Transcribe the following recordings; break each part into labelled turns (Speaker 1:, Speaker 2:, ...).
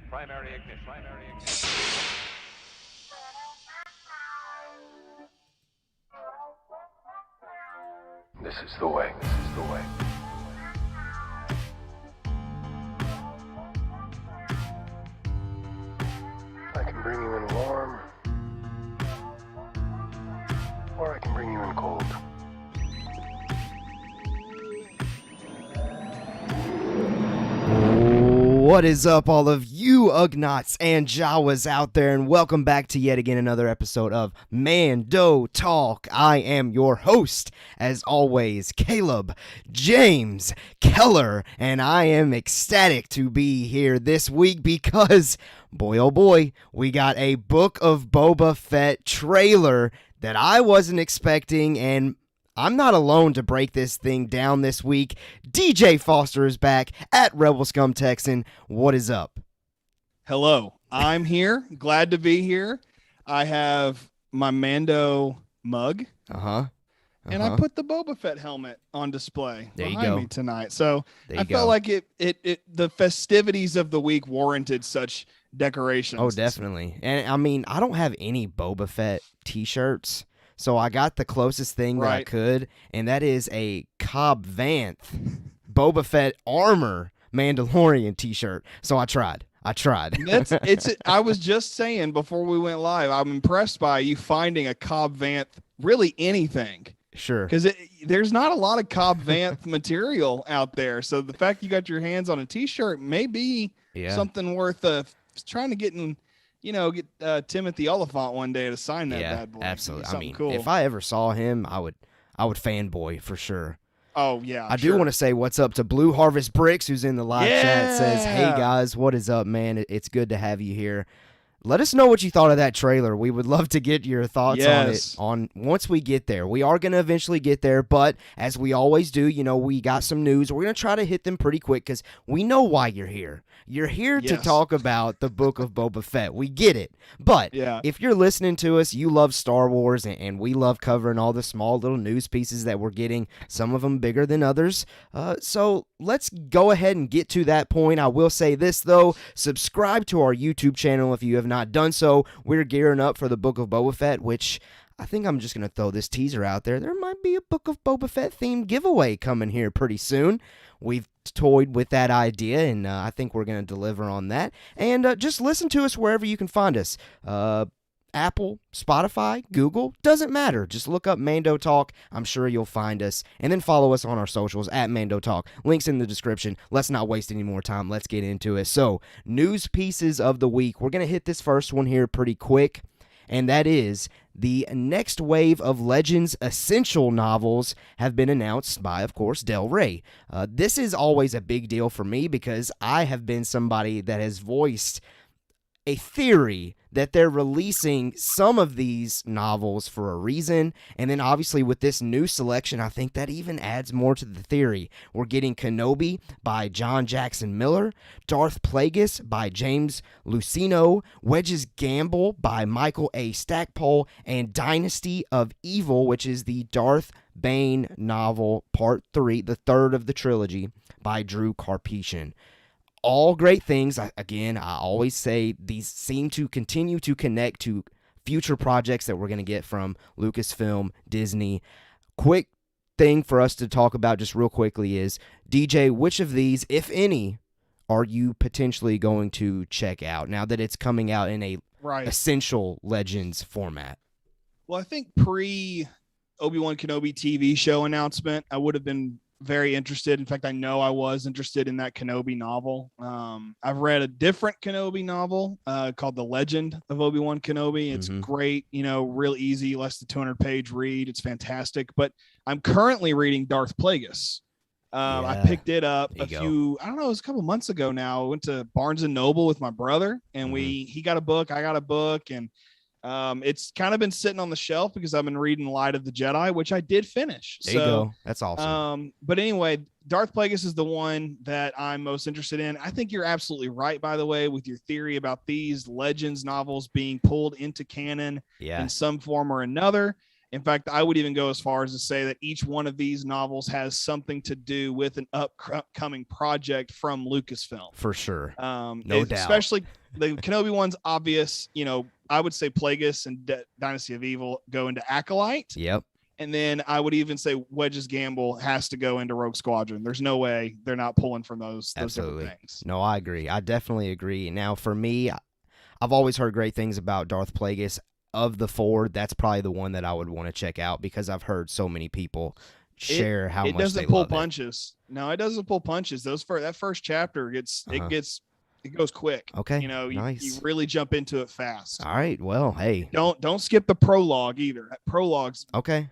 Speaker 1: Primary ignition.
Speaker 2: This is the way. This is the way. I can bring you in warm, or I can bring you in cold.
Speaker 3: What is up, all of you Ugnaughts and Jawas out there, and welcome back to yet again another episode of Mando Talk. I am your host, as always, Caleb James Keller, and I am ecstatic to be here this week because, boy oh boy, we got a Book of Boba Fett trailer that I wasn't expecting, and I'm not alone to break this thing down this week. DJ Foster is back at Rebel Scum Texan. What is up?
Speaker 4: Hello, I'm here. Glad to be here. I have my Mando mug. And I put the Boba Fett helmet on display behind me tonight. So I felt like the festivities of the week warranted such decorations.
Speaker 3: Oh, definitely. And I mean, I don't have any Boba Fett t-shirts. So I got the closest thing that I could, and that is a Cobb Vanth Boba Fett armor Mandalorian t-shirt. So I tried.
Speaker 4: I was just saying before we went live, I'm impressed by you finding a Cobb Vanth, really anything.
Speaker 3: Sure.
Speaker 4: Because there's not a lot of Cobb Vanth material out there. So the fact you got your hands on a t-shirt may be something worth trying to get in. Get Timothy Oliphant one day to sign that bad boy.
Speaker 3: Absolutely. I mean,
Speaker 4: cool.
Speaker 3: If I ever saw him, I would fanboy for sure.
Speaker 4: Oh, yeah.
Speaker 3: I do want to say what's up to Blue Harvest Bricks, who's in the live chat, says, hey, guys, what is up, man? It's good to have you here. Let us know what you thought of that trailer. We would love to get your thoughts on it once we get there. We are going to eventually get there, but as we always do, we got some news. We're going to try to hit them pretty quick because we know why you're here. You're here to talk about the Book of Boba Fett. We get it. But if you're listening to us, you love Star Wars, and we love covering all the small little news pieces that we're getting, some of them bigger than others. So let's go ahead and get to that point. I will say this, though. Subscribe to our YouTube channel if you have not done so. We're gearing up for the Book of Boba Fett, which I think I'm just going to throw this teaser out there. There might be a Book of Boba Fett themed giveaway coming here pretty soon. We've toyed with that idea, and I think we're going to deliver on that. And just listen to us wherever you can find us. Apple, Spotify, Google, doesn't matter. Just look up Mando Talk. I'm sure you'll find us. And then follow us on our socials at Mando Talk. Links in the description. Let's not waste any more time. Let's get into it. So, news pieces of the week. We're going to hit this first one here pretty quick. And that is the next wave of Legends Essential novels have been announced by, of course, Del Rey. This is always a big deal for me because I have been somebody that has voiced a theory that they're releasing some of these novels for a reason, and then obviously with this new selection, I think that even adds more to the theory. We're getting Kenobi by John Jackson Miller, Darth Plagueis by James Luceno, Wedge's Gamble by Michael A. Stackpole, and Dynasty of Evil, which is the Darth Bane novel, part 3, the third of the trilogy, by Drew Karpyshyn. All great things. I always say these seem to continue to connect to future projects that we're going to get from Lucasfilm, Disney. Quick thing for us to talk about just real quickly is, DJ, which of these, if any, are you potentially going to check out now that it's coming out in a Essential Legends format?
Speaker 4: Well, I think pre-Obi-Wan Kenobi TV show announcement, I would have been very interested. In fact, I know I was interested in that Kenobi novel. I've read a different Kenobi novel called The Legend of Obi-Wan Kenobi. It's great, real easy, less than 200-page read. It's fantastic. But I'm currently reading Darth Plagueis. I picked it up it was a couple months ago now. I went to Barnes and Noble with my brother, and he got a book, I got a book, and it's kind of been sitting on the shelf because I've been reading Light of the Jedi, which I did finish.
Speaker 3: There you go. That's awesome.
Speaker 4: But anyway, Darth Plagueis is the one that I'm most interested in. I think you're absolutely right, by the way, with your theory about these Legends novels being pulled into canon in some form or another. In fact, I would even go as far as to say that each one of these novels has something to do with an upcoming project from Lucasfilm.
Speaker 3: For sure. No doubt.
Speaker 4: Especially the Kenobi one's obvious. I would say Plagueis and Dynasty of Evil go into Acolyte.
Speaker 3: Yep.
Speaker 4: And then I would even say Wedge's Gamble has to go into Rogue Squadron. There's no way they're not pulling from those
Speaker 3: Absolutely.
Speaker 4: different things.
Speaker 3: No, I agree. I definitely agree. Now, for me, I've always heard great things about Darth Plagueis. Of the 4, that's probably the one that I would want to check out because I've heard so many people share how much they love it. It doesn't pull
Speaker 4: punches. No, it doesn't pull punches. That first chapter it goes quick.
Speaker 3: Okay.
Speaker 4: Nice. You really jump into it fast.
Speaker 3: All right. Well, hey.
Speaker 4: Don't skip the prologue either. That prologue's
Speaker 3: okay.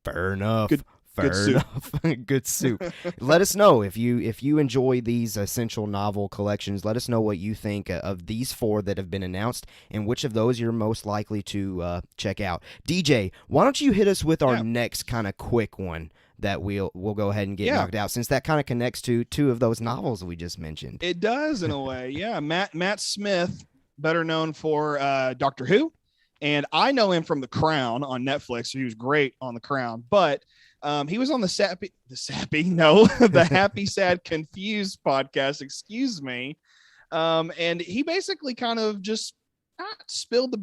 Speaker 3: Fair enough.
Speaker 4: Good
Speaker 3: enough. Good soup. Let us know if you enjoy these essential novel collections. Let us know what you think of these 4 that have been announced and which of those you're most likely to check out. DJ, why don't you hit us with our next kind of quick one that we'll go ahead and get knocked out, since that kind of connects to 2 of those novels we just mentioned.
Speaker 4: It does in a way. Yeah. Matt Smith, better known for Doctor Who, and I know him from The Crown on Netflix. He was great on The Crown, but he was on the Happy, Sad, Confused podcast, excuse me. And he basically kind of just not spilled the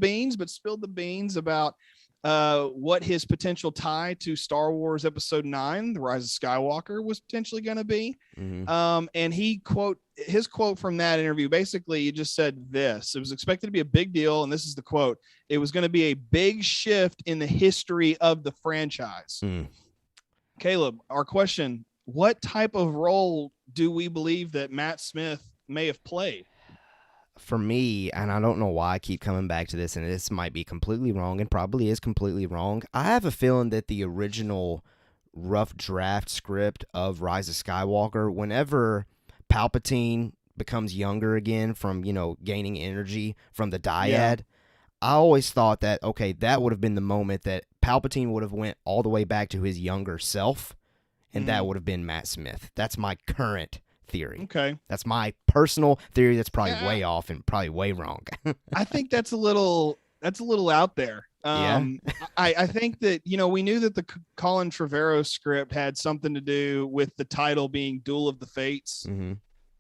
Speaker 4: beans about what his potential tie to Star Wars Episode 9, The Rise of Skywalker, was potentially going to be. Mm-hmm. And his quote from that interview, basically he just said this: it was expected to be a big deal. And this is the quote: "It was going to be a big shift in the history of the franchise." Mm. Caleb, our question: what type of role do we believe that Matt Smith may have played?
Speaker 3: For me, and I don't know why I keep coming back to this, and this might be completely wrong, and probably is completely wrong. I have a feeling that the original rough draft script of Rise of Skywalker, whenever Palpatine becomes younger again from, gaining energy from the dyad, I always thought that, okay, that would have been the moment that Palpatine would have went all the way back to his younger self, and that would have been Matt Smith. That's my current theory.
Speaker 4: Okay.
Speaker 3: That's my personal theory that's probably way off and probably way wrong.
Speaker 4: I think that's a little out there. I think that, we knew that the Colin Trevorrow script had something to do with the title being Duel of the Fates. Mm-hmm.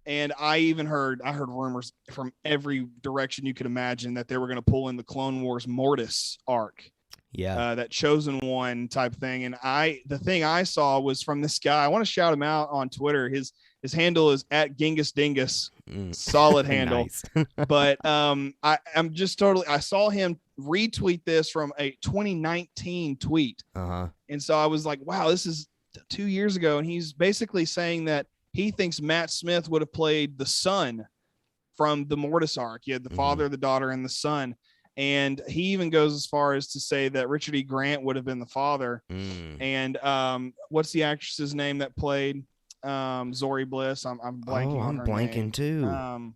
Speaker 4: And I heard rumors from every direction you could imagine that they were going to pull in the Clone Wars Mortis arc. Yeah. That Chosen One type thing. And the thing I saw was from this guy. I want to shout him out on Twitter. His handle is @GengusDingus. Solid handle. But I'm just I saw him retweet this from a 2019 tweet. Uh-huh. And so I was like, wow, this is 2 years ago. And he's basically saying that he thinks Matt Smith would have played the son from the Mortis arc. He had the father, the daughter, and the son. And he even goes as far as to say that Richard E. Grant would have been the father. And what's the actress's name that played Zori Bliss? I'm blanking.
Speaker 3: I'm blanking
Speaker 4: name.
Speaker 3: Too.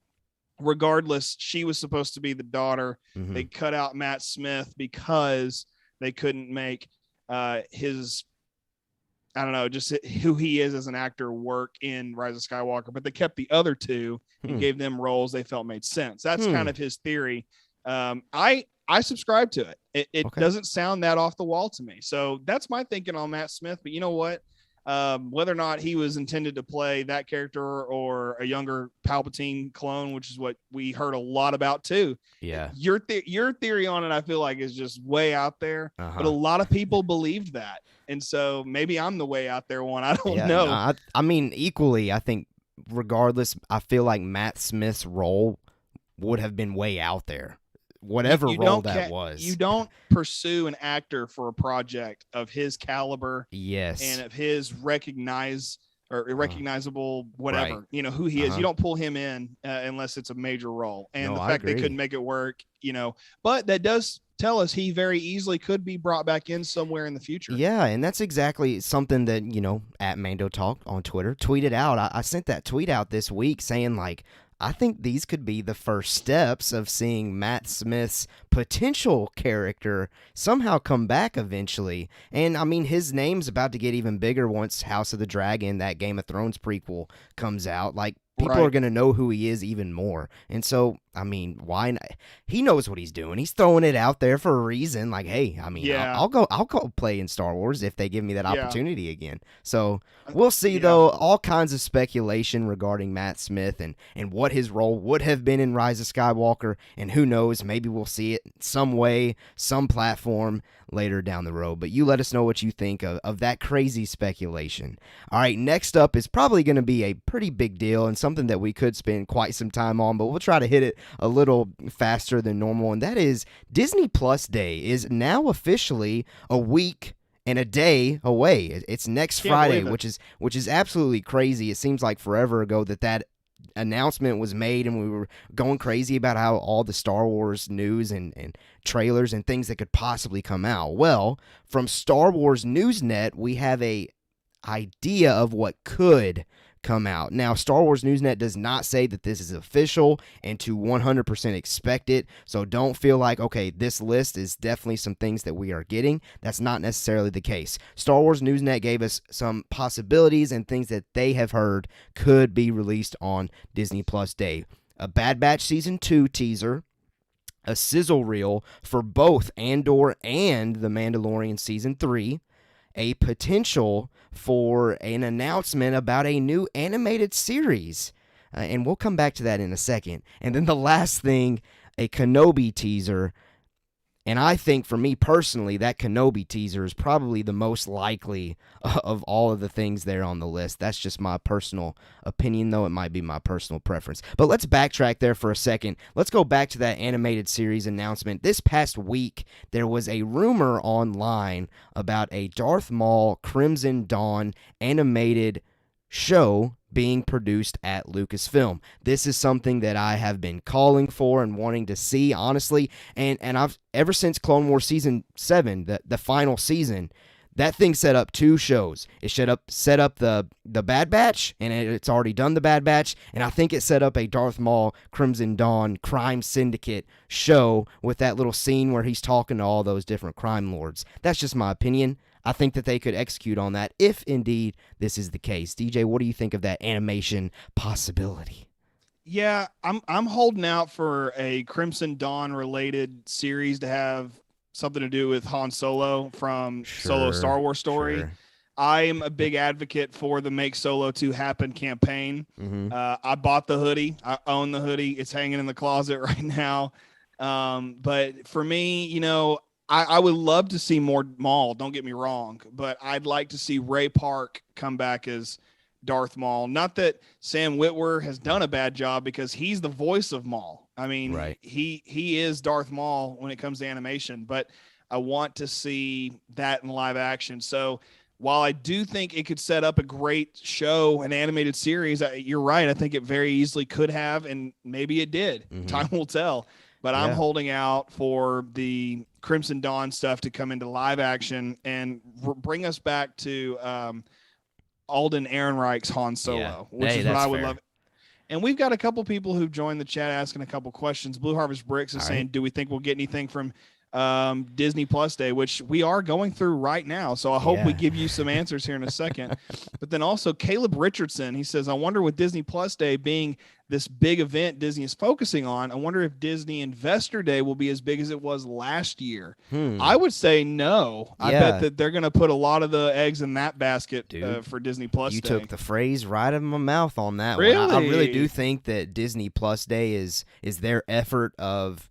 Speaker 4: Regardless, she was supposed to be the daughter. Mm-hmm. They cut out Matt Smith because they couldn't make his, I don't know, just who he is as an actor work in Rise of Skywalker. But they kept the other two and gave them roles they felt made sense. That's kind of his theory. I subscribe to it. It doesn't sound that off the wall to me. So that's my thinking on Matt Smith. But you know what? Whether or not he was intended to play that character or a younger Palpatine clone, which is what we heard a lot about too. Yeah. Your theory on it, I feel like, is just way out there. Uh-huh. But a lot of people believed that. And so maybe I'm the way out there one. I don't know.
Speaker 3: No, I mean, equally, I think regardless, I feel like Matt Smith's role would have been way out there. Whatever role that was.
Speaker 4: You don't pursue an actor for a project of his caliber, and of his recognizable whatever, right. You know who he is. You don't pull him in unless it's a major role. And the fact they couldn't make it work, but that does tell us he very easily could be brought back in somewhere in the future.
Speaker 3: Yeah, and that's exactly something that, at Mando Talk on Twitter tweeted out. I sent that tweet out this week saying, like, I think these could be the first steps of seeing Matt Smith's potential character somehow come back eventually. And, I mean, his name's about to get even bigger once House of the Dragon, that Game of Thrones prequel, comes out. Like, people are going to know who he is even more. And so I mean, why not? He knows what he's doing. He's throwing it out there for a reason. Like, hey, I mean, I'll go play in Star Wars if they give me that opportunity again. So we'll see, though. All kinds of speculation regarding Matt Smith and what his role would have been in Rise of Skywalker. And who knows, maybe we'll see it some way, some platform later down the road. But you let us know what you think of that crazy speculation. All right, next up is probably going to be a pretty big deal and something that we could spend quite some time on, but we'll try to hit it a little faster than normal, and that is Disney Plus Day is now officially a week and a day away. It's next Friday, which is absolutely crazy. It seems like forever ago that announcement was made, and we were going crazy about how all the Star Wars news and trailers and things that could possibly come out. Well, from Star Wars Newsnet, we have a idea of what could come out. Now, Star Wars Newsnet does not say that this is official and to 100% expect it, so don't feel like, okay, this list is definitely some things that we are getting. That's not necessarily the case. Star Wars Newsnet gave us some possibilities and things that they have heard could be released on Disney Plus Day. A Bad Batch Season 2 teaser, a sizzle reel for both Andor and The Mandalorian Season 3, a potential for an announcement about a new animated series. And we'll come back to that in a second. And then the last thing, a Kenobi teaser. And I think, for me personally, that Kenobi teaser is probably the most likely of all of the things there on the list. That's just my personal opinion, though it might be my personal preference. But let's backtrack there for a second. Let's go back to that animated series announcement. This past week, there was a rumor online about a Darth Maul Crimson Dawn animated show being produced at Lucasfilm. This is something that I have been calling for and wanting to see, honestly, and I've ever since Clone Wars Season 7, the final season, that thing set up two shows. It set up the Bad Batch, and it's already done the Bad Batch, and I think it set up a Darth Maul Crimson Dawn crime syndicate show with that little scene where he's talking to all those different crime lords. That's just my opinion. I think that they could execute on that if indeed this is the case. DJ, what do you think of that animation possibility?
Speaker 4: Yeah, I'm holding out for a Crimson Dawn related series to have something to do with Han Solo from Solo Star Wars story. Sure. I am a big advocate for the Make Solo 2 Happen campaign. Mm-hmm. I bought the hoodie. I own the hoodie. It's hanging in the closet right now. But for me, you know, I would love to see more Maul, don't get me wrong, but I'd like to see Ray Park come back as Darth Maul. Not that Sam Witwer has done a bad job, because he's the voice of Maul. I mean, right. He is Darth Maul when it comes to animation, but I want to see that in live action. So while I do think it could set up a great show, an animated series, you're right. I think it very easily could have, and maybe it did. Mm-hmm. Time will tell. But I'm holding out for the Crimson Dawn stuff to come into live action and bring us back to Alden Ehrenreich's Han Solo, which is what I would love. And we've got a couple people who've joined the chat asking a couple questions. Blue Harvest Bricks is saying, do we think we'll get anything from Disney Plus Day, which we are going through right now. So I hope we give you some answers here in a second. But then also Caleb Richardson, he says, I wonder, with Disney Plus Day being this big event Disney is focusing on, I wonder if Disney Investor Day will be as big as it was last year. I would say no. I bet that they're going to put a lot of the eggs in that basket for Disney Plus Day. You took
Speaker 3: the phrase right out of my mouth on that
Speaker 4: one.
Speaker 3: I really do think that Disney Plus Day is their effort of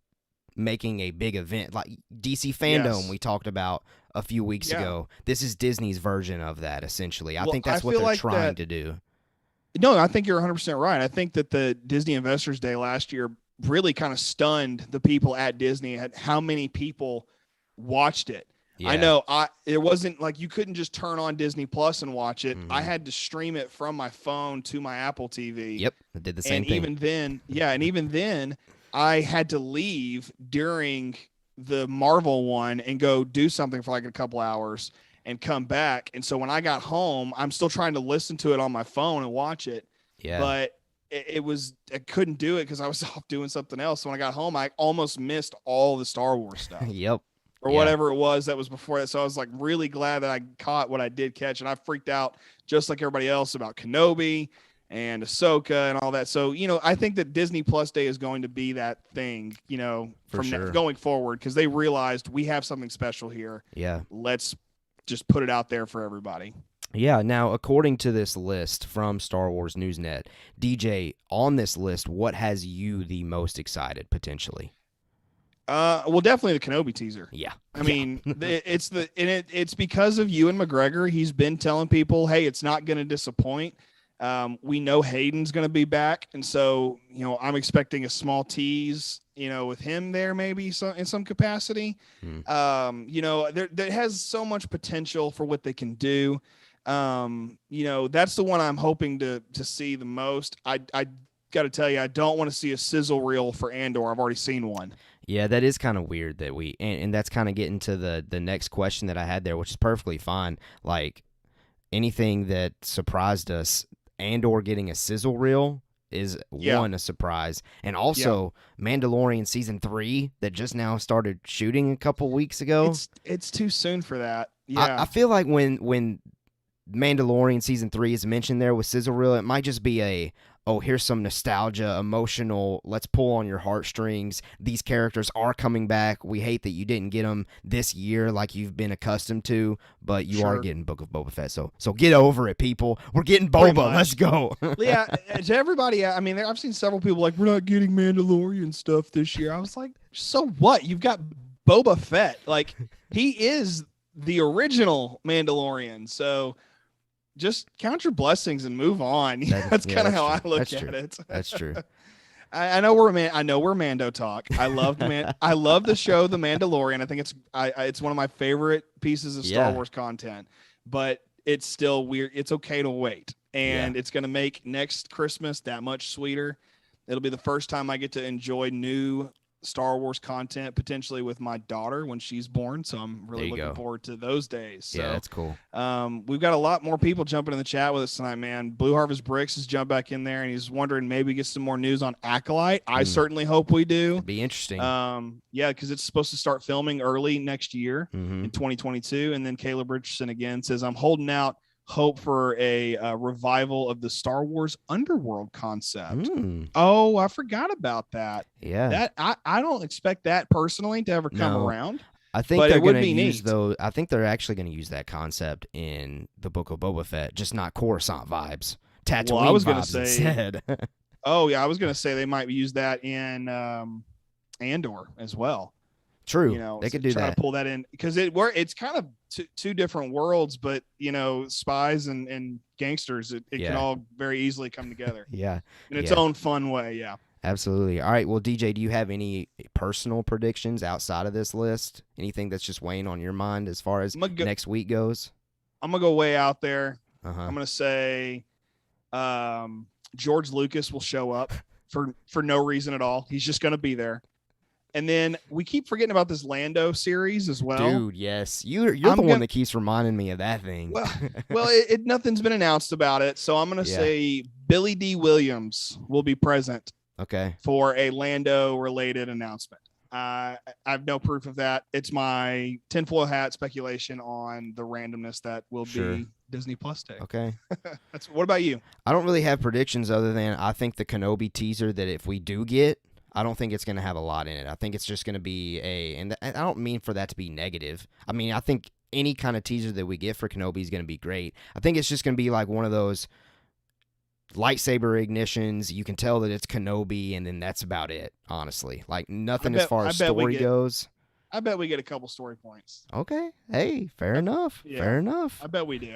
Speaker 3: making a big event like DC Fandom we talked about a few weeks ago. This is Disney's version of that, essentially. I think that's what they're trying to do.
Speaker 4: No, I think you're 100% right. I think that the Disney Investors Day last year really kind of stunned the people at Disney at how many people watched it. I know it wasn't like you couldn't just turn on Disney Plus and watch it. I had to stream it from my phone to my Apple TV.
Speaker 3: Yep, I did the same thing.
Speaker 4: Even then, I had to leave during the Marvel one and go do something for like a couple hours and come back. And so when I got home, I'm still trying to listen to it on my phone and watch it. Yeah. But I couldn't do it because I was off doing something else. So when I got home, I almost missed all the Star Wars stuff.
Speaker 3: Yep.
Speaker 4: Or whatever it was that was before that. So I was like really glad that I caught what I did catch. And I freaked out just like everybody else about Kenobi and Ahsoka and all that. So, I think that Disney Plus Day is going to be that thing,
Speaker 3: For sure.
Speaker 4: going forward, because they realized we have something special here.
Speaker 3: Yeah.
Speaker 4: Let's just put it out there for everybody.
Speaker 3: Yeah. Now, according to this list from Star Wars Newsnet, DJ, on this list, what has you the most excited potentially?
Speaker 4: Well, definitely the Kenobi teaser.
Speaker 3: Yeah.
Speaker 4: I mean, it's because of Ewan McGregor. He's been telling people, hey, it's not going to disappoint. We know Hayden's going to be back. And so, I'm expecting a small tease, with him there, maybe in some capacity. There has so much potential for what they can do. That's the one I'm hoping to see the most. I got to tell you, I don't want to see a sizzle reel for Andor. I've already seen one.
Speaker 3: Yeah, that is kind of weird that and that's kind of getting to the next question that I had there, which is perfectly fine. Like, anything that surprised us, Andor getting a sizzle reel is a surprise. And also Mandalorian season 3 that just now started shooting a couple weeks ago.
Speaker 4: It's too soon for that. Yeah.
Speaker 3: I feel like when Mandalorian season 3 is mentioned there with sizzle reel, it might just be here's some nostalgia, emotional, let's pull on your heartstrings. These characters are coming back. We hate that you didn't get them this year like you've been accustomed to, but you are getting Book of Boba Fett. So get over it, people. We're getting Boba. Let's go.
Speaker 4: Yeah, to everybody, I mean, I've seen several people like, we're not getting Mandalorian stuff this year. I was like, so what? You've got Boba Fett. Like, he is the original Mandalorian. So just count your blessings and move on. That's kind of how I look at it.
Speaker 3: That's true.
Speaker 4: I know we're Mando talk. I love the show The Mandalorian. I think it's one of my favorite pieces of Star Wars content. But it's still weird. It's okay to wait, and it's going to make next Christmas that much sweeter. It'll be the first time I get to enjoy new Star Wars content potentially with my daughter when she's born. So I'm really looking forward to those days. So,
Speaker 3: yeah, that's cool.
Speaker 4: We've got a lot more people jumping in the chat with us tonight, man. Blue Harvest Bricks has jumped back in there and he's wondering maybe get some more news on Acolyte. I certainly hope we do.
Speaker 3: It'd be interesting.
Speaker 4: Because it's supposed to start filming early next year in 2022. And then Caleb Richardson again says, I'm holding out hope for a revival of the Star Wars Underworld concept. Oh, I forgot about that.
Speaker 3: Yeah,
Speaker 4: that I don't expect that personally to ever come around.
Speaker 3: I think they're going to use those. I think they're actually going to use that concept in the Book of Boba Fett, just not Coruscant vibes. Tatooine
Speaker 4: I was
Speaker 3: going to say. Instead.
Speaker 4: I was going to say they might use that in Andor as well.
Speaker 3: True, they could do that.
Speaker 4: Try to pull that in because it's kind of two different worlds, but spies and gangsters, it can all very easily come together.
Speaker 3: In
Speaker 4: its own fun way. Yeah,
Speaker 3: absolutely. All right, well, DJ, do you have any personal predictions outside of this list? Anything that's just weighing on your mind as far as next week goes?
Speaker 4: I'm gonna go way out there. I'm gonna say George Lucas will show up for no reason at all. He's just gonna be there. And then we keep forgetting about this Lando series as well.
Speaker 3: Dude, yes. You're the one that keeps reminding me of that thing.
Speaker 4: Well, nothing's been announced about it. So I'm going to say Billy D. Williams will be present for a Lando-related announcement. I have no proof of that. It's my tinfoil hat speculation on the randomness that will be Disney Plus Day. Okay. What about you?
Speaker 3: I don't really have predictions other than I think the Kenobi teaser that if we do get, I don't think it's going to have a lot in it. I think it's just going to be and I don't mean for that to be negative. I mean, I think any kind of teaser that we get for Kenobi is going to be great. I think it's just going to be like one of those lightsaber ignitions. You can tell that it's Kenobi, and then that's about it, honestly. Like, nothing as far as story goes.
Speaker 4: I bet we get a couple story points.
Speaker 3: Okay. Hey, fair enough.
Speaker 4: Yeah.
Speaker 3: Fair enough.
Speaker 4: I bet we do.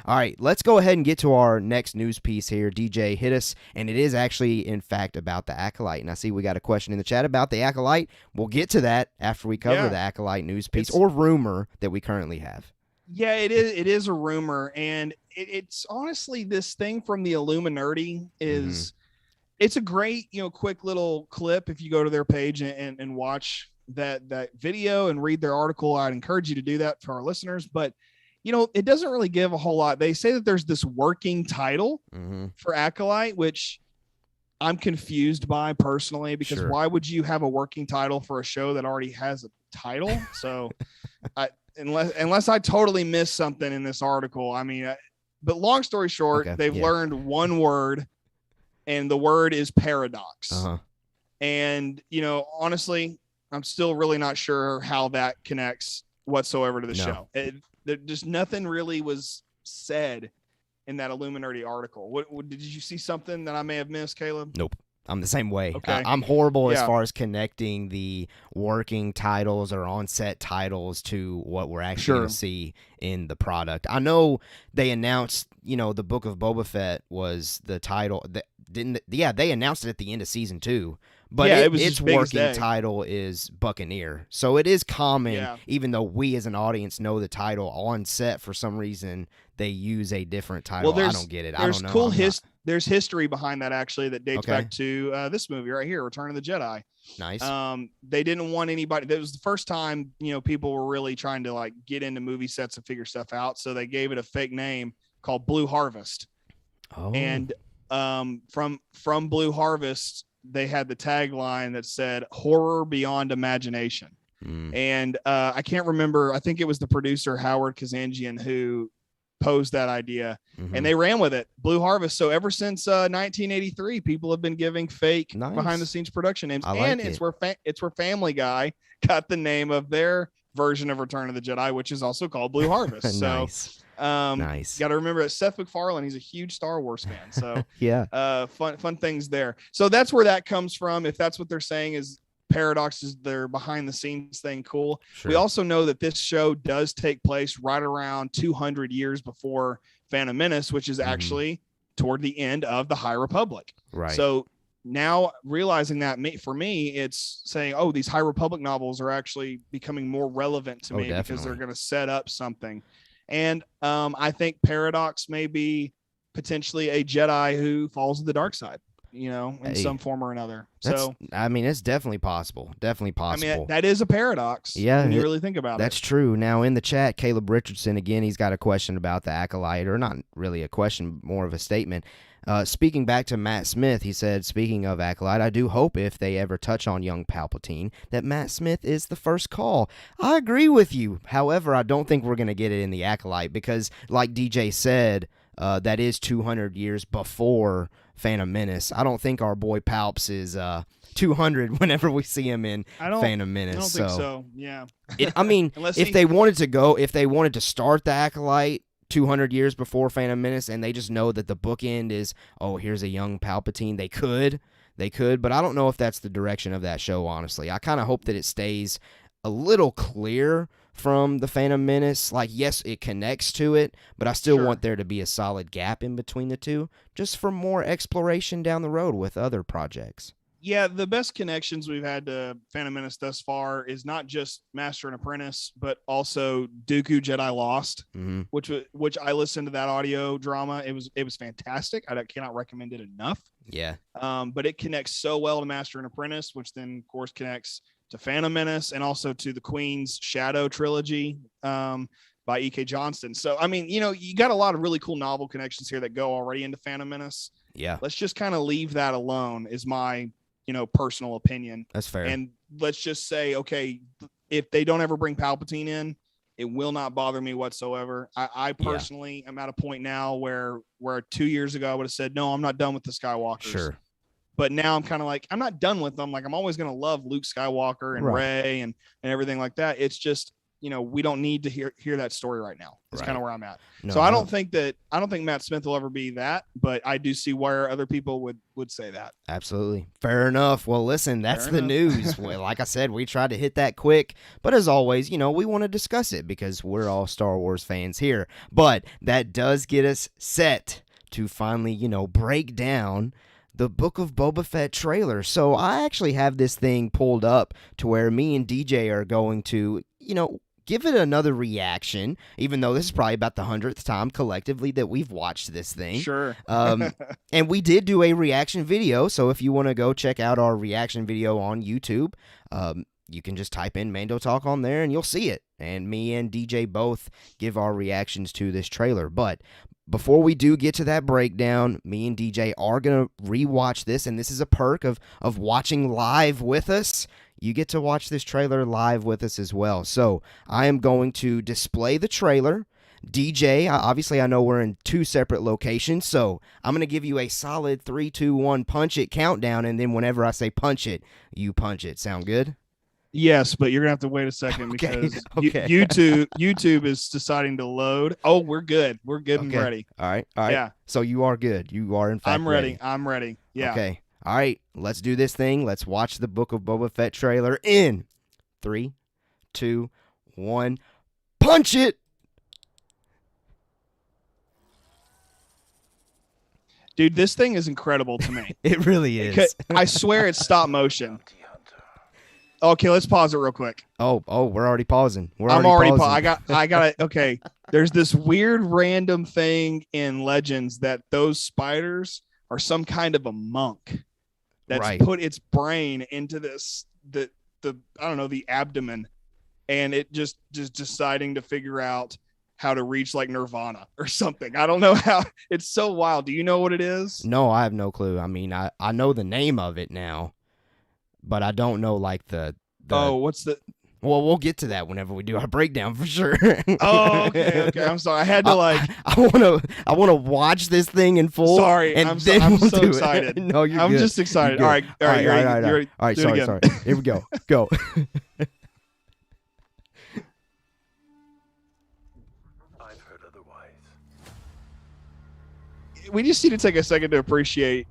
Speaker 3: All right, let's go ahead and get to our next news piece here. DJ, hit us, and it is actually, in fact, about the Acolyte. And I see we got a question in the chat about the Acolyte. We'll get to that after we cover the Acolyte news piece or rumor that we currently have.
Speaker 4: Yeah, it is a rumor, and it's honestly this thing from the Illuminati is it's a great, quick little clip if you go to their page and watch that video and read their article. I'd encourage you to do that for our listeners, but it doesn't really give a whole lot. They say that there's this working title for Acolyte, which I'm confused by personally, because why would you have a working title for a show that already has a title? So unless I totally missed something in this article, I mean, but long story short, they've learned one word, and the word is paradox. And, you know, honestly, I'm still really not sure how that connects whatsoever to the show. Just nothing really was said in that Illuminati article. What did you see something that I may have missed, Caleb?
Speaker 3: Nope. I'm the same way.
Speaker 4: Okay.
Speaker 3: I'm horrible as far as connecting the working titles or on-set titles to what we're actually going to see in the product. I know they announced, you know, the Book of Boba Fett was the title. They announced it at the end of season 2. But its working title is Buccaneer. So it is common, even though we as an audience know the title on set, for some reason they use a different title. I don't get it. I don't know.
Speaker 4: There's history behind that, actually, that dates back to this movie right here, Return of the Jedi.
Speaker 3: Nice.
Speaker 4: They didn't want anybody. That was the first time, you know, people were really trying to like get into movie sets and figure stuff out. So they gave it a fake name called Blue Harvest.
Speaker 3: Oh.
Speaker 4: And from Blue Harvest, they had the tagline that said "Horror Beyond Imagination." And I can't remember. I think it was the producer Howard Kazanjian who posed that idea, and they ran with it. Blue Harvest. So ever since 1983, people have been giving fake behind the scenes production names, it's where Family Guy got the name of their version of Return of the Jedi, which is also called Blue Harvest. So.
Speaker 3: Nice.
Speaker 4: Got to remember that Seth MacFarlane, he's a huge Star Wars fan. So fun things there. So that's where that comes from. If that's what they're saying is paradox is their behind the scenes thing. Cool. We also know that this show does take place right around 200 years before Phantom Menace, which is actually toward the end of the High Republic.
Speaker 3: Right.
Speaker 4: So now realizing that, for me, it's saying, oh, these High Republic novels are actually becoming more relevant to me because they're going to set up something. And I think Paradox may be potentially a Jedi who falls to the dark side, you know, in some form or another. So,
Speaker 3: I mean, it's definitely possible. Definitely possible.
Speaker 4: I mean, that is a paradox.
Speaker 3: Yeah.
Speaker 4: When you really think about it.
Speaker 3: That's true. Now, in the chat, Caleb Richardson, again, he's got a question about the Acolyte, or not really a question, more of a statement. Speaking back to Matt Smith, he said, speaking of Acolyte, I do hope if they ever touch on young Palpatine that Matt Smith is the first call. I agree with you. However, I don't think we're going to get it in the Acolyte because, like DJ said, that is 200 years before Phantom Menace. I don't think our boy Palps is 200 whenever we see him in Phantom Menace.
Speaker 4: I don't think so. Yeah.
Speaker 3: I mean, if they wanted to start the Acolyte 200 years before Phantom Menace, and they just know that the bookend is, oh, here's a young Palpatine, they could, but I don't know if that's the direction of that show, honestly. I kind of hope that it stays a little clear from the Phantom Menace. Like, yes, it connects to it, but I still want there to be a solid gap in between the two, just for more exploration down the road with other projects.
Speaker 4: Yeah, the best connections we've had to Phantom Menace thus far is not just Master and Apprentice, but also Dooku Jedi Lost, which I listened to that audio drama. It was fantastic. I cannot recommend it enough.
Speaker 3: Yeah.
Speaker 4: But it connects so well to Master and Apprentice, which then, of course, connects to Phantom Menace and also to the Queen's Shadow trilogy by E.K. Johnston. So, I mean, you know, you got a lot of really cool novel connections here that go already into Phantom Menace.
Speaker 3: Yeah.
Speaker 4: Let's just kind of leave that alone is my personal opinion.
Speaker 3: That's fair.
Speaker 4: And let's just say, okay, if they don't ever bring Palpatine in, it will not bother me whatsoever. I personally am at a point now where 2 years ago I would have said, no, I'm not done with the Skywalkers.
Speaker 3: Sure.
Speaker 4: But now I'm kind of like, I'm not done with them. Like, I'm always going to love Luke Skywalker and Rey and everything like that. It's just, we don't need to hear that story right now. That's kind of where I'm at. So I don't think Matt Smith will ever be that, but I do see where other people would say that.
Speaker 3: Absolutely. Fair enough. Well, listen, that's the news. Well, like I said, we tried to hit that quick, but as always, we want to discuss it because we're all Star Wars fans here. But that does get us set to finally, break down the Book of Boba Fett trailer. So I actually have this thing pulled up to where me and DJ are going to, give it another reaction, even though this is probably about the 100th time collectively that we've watched this thing.
Speaker 4: Sure.
Speaker 3: And we did do a reaction video, so if you want to go check out our reaction video on YouTube, you can just type in Mando Talk on there and you'll see it. And me and DJ both give our reactions to this trailer. But before we do get to that breakdown, me and DJ are going to rewatch this, and this is a perk of watching live with us. You get to watch this trailer live with us as well. So I am going to display the trailer. DJ, obviously I know we're in 2 separate locations, so I'm going to give you a solid 3, 2, 1 punch it countdown, and then whenever I say punch it, you punch it. Sound good?
Speaker 4: Yes, but you're gonna have to wait a second because YouTube is deciding to load. Oh, we're good. We're good and ready.
Speaker 3: All right.
Speaker 4: Yeah.
Speaker 3: So you are good. You are in fact
Speaker 4: I'm ready. I'm ready. Yeah.
Speaker 3: Okay. All right. Let's do this thing. Let's watch the Book of Boba Fett trailer in 3, 2, 1. Punch it.
Speaker 4: Dude, this thing is incredible to me.
Speaker 3: It really is.
Speaker 4: I swear it's stop motion. Okay, let's pause it real quick.
Speaker 3: Oh, we're already pausing.
Speaker 4: I'm already pausing. I got it. Okay. There's this weird random thing in Legends that those spiders are some kind of a monk that's put its brain into this the I don't know, the abdomen, and it just deciding to figure out how to reach like nirvana or something. I don't know how. It's so wild. Do you know what it is?
Speaker 3: No, I have no clue. I mean, I know the name of it now, but I don't know like the
Speaker 4: what's the
Speaker 3: Well, we'll get to that whenever we do our breakdown for sure.
Speaker 4: Oh, okay. I'm sorry. I had to
Speaker 3: I want to watch this thing in full.
Speaker 4: Sorry,
Speaker 3: and
Speaker 4: I'm
Speaker 3: then
Speaker 4: so
Speaker 3: do
Speaker 4: excited.
Speaker 3: It. No, you're
Speaker 4: I'm
Speaker 3: good.
Speaker 4: just excited.
Speaker 3: All
Speaker 4: right. All right.
Speaker 3: All right. Sorry. Here we go. Go.
Speaker 2: I've heard otherwise.
Speaker 4: We just need to take a second to appreciate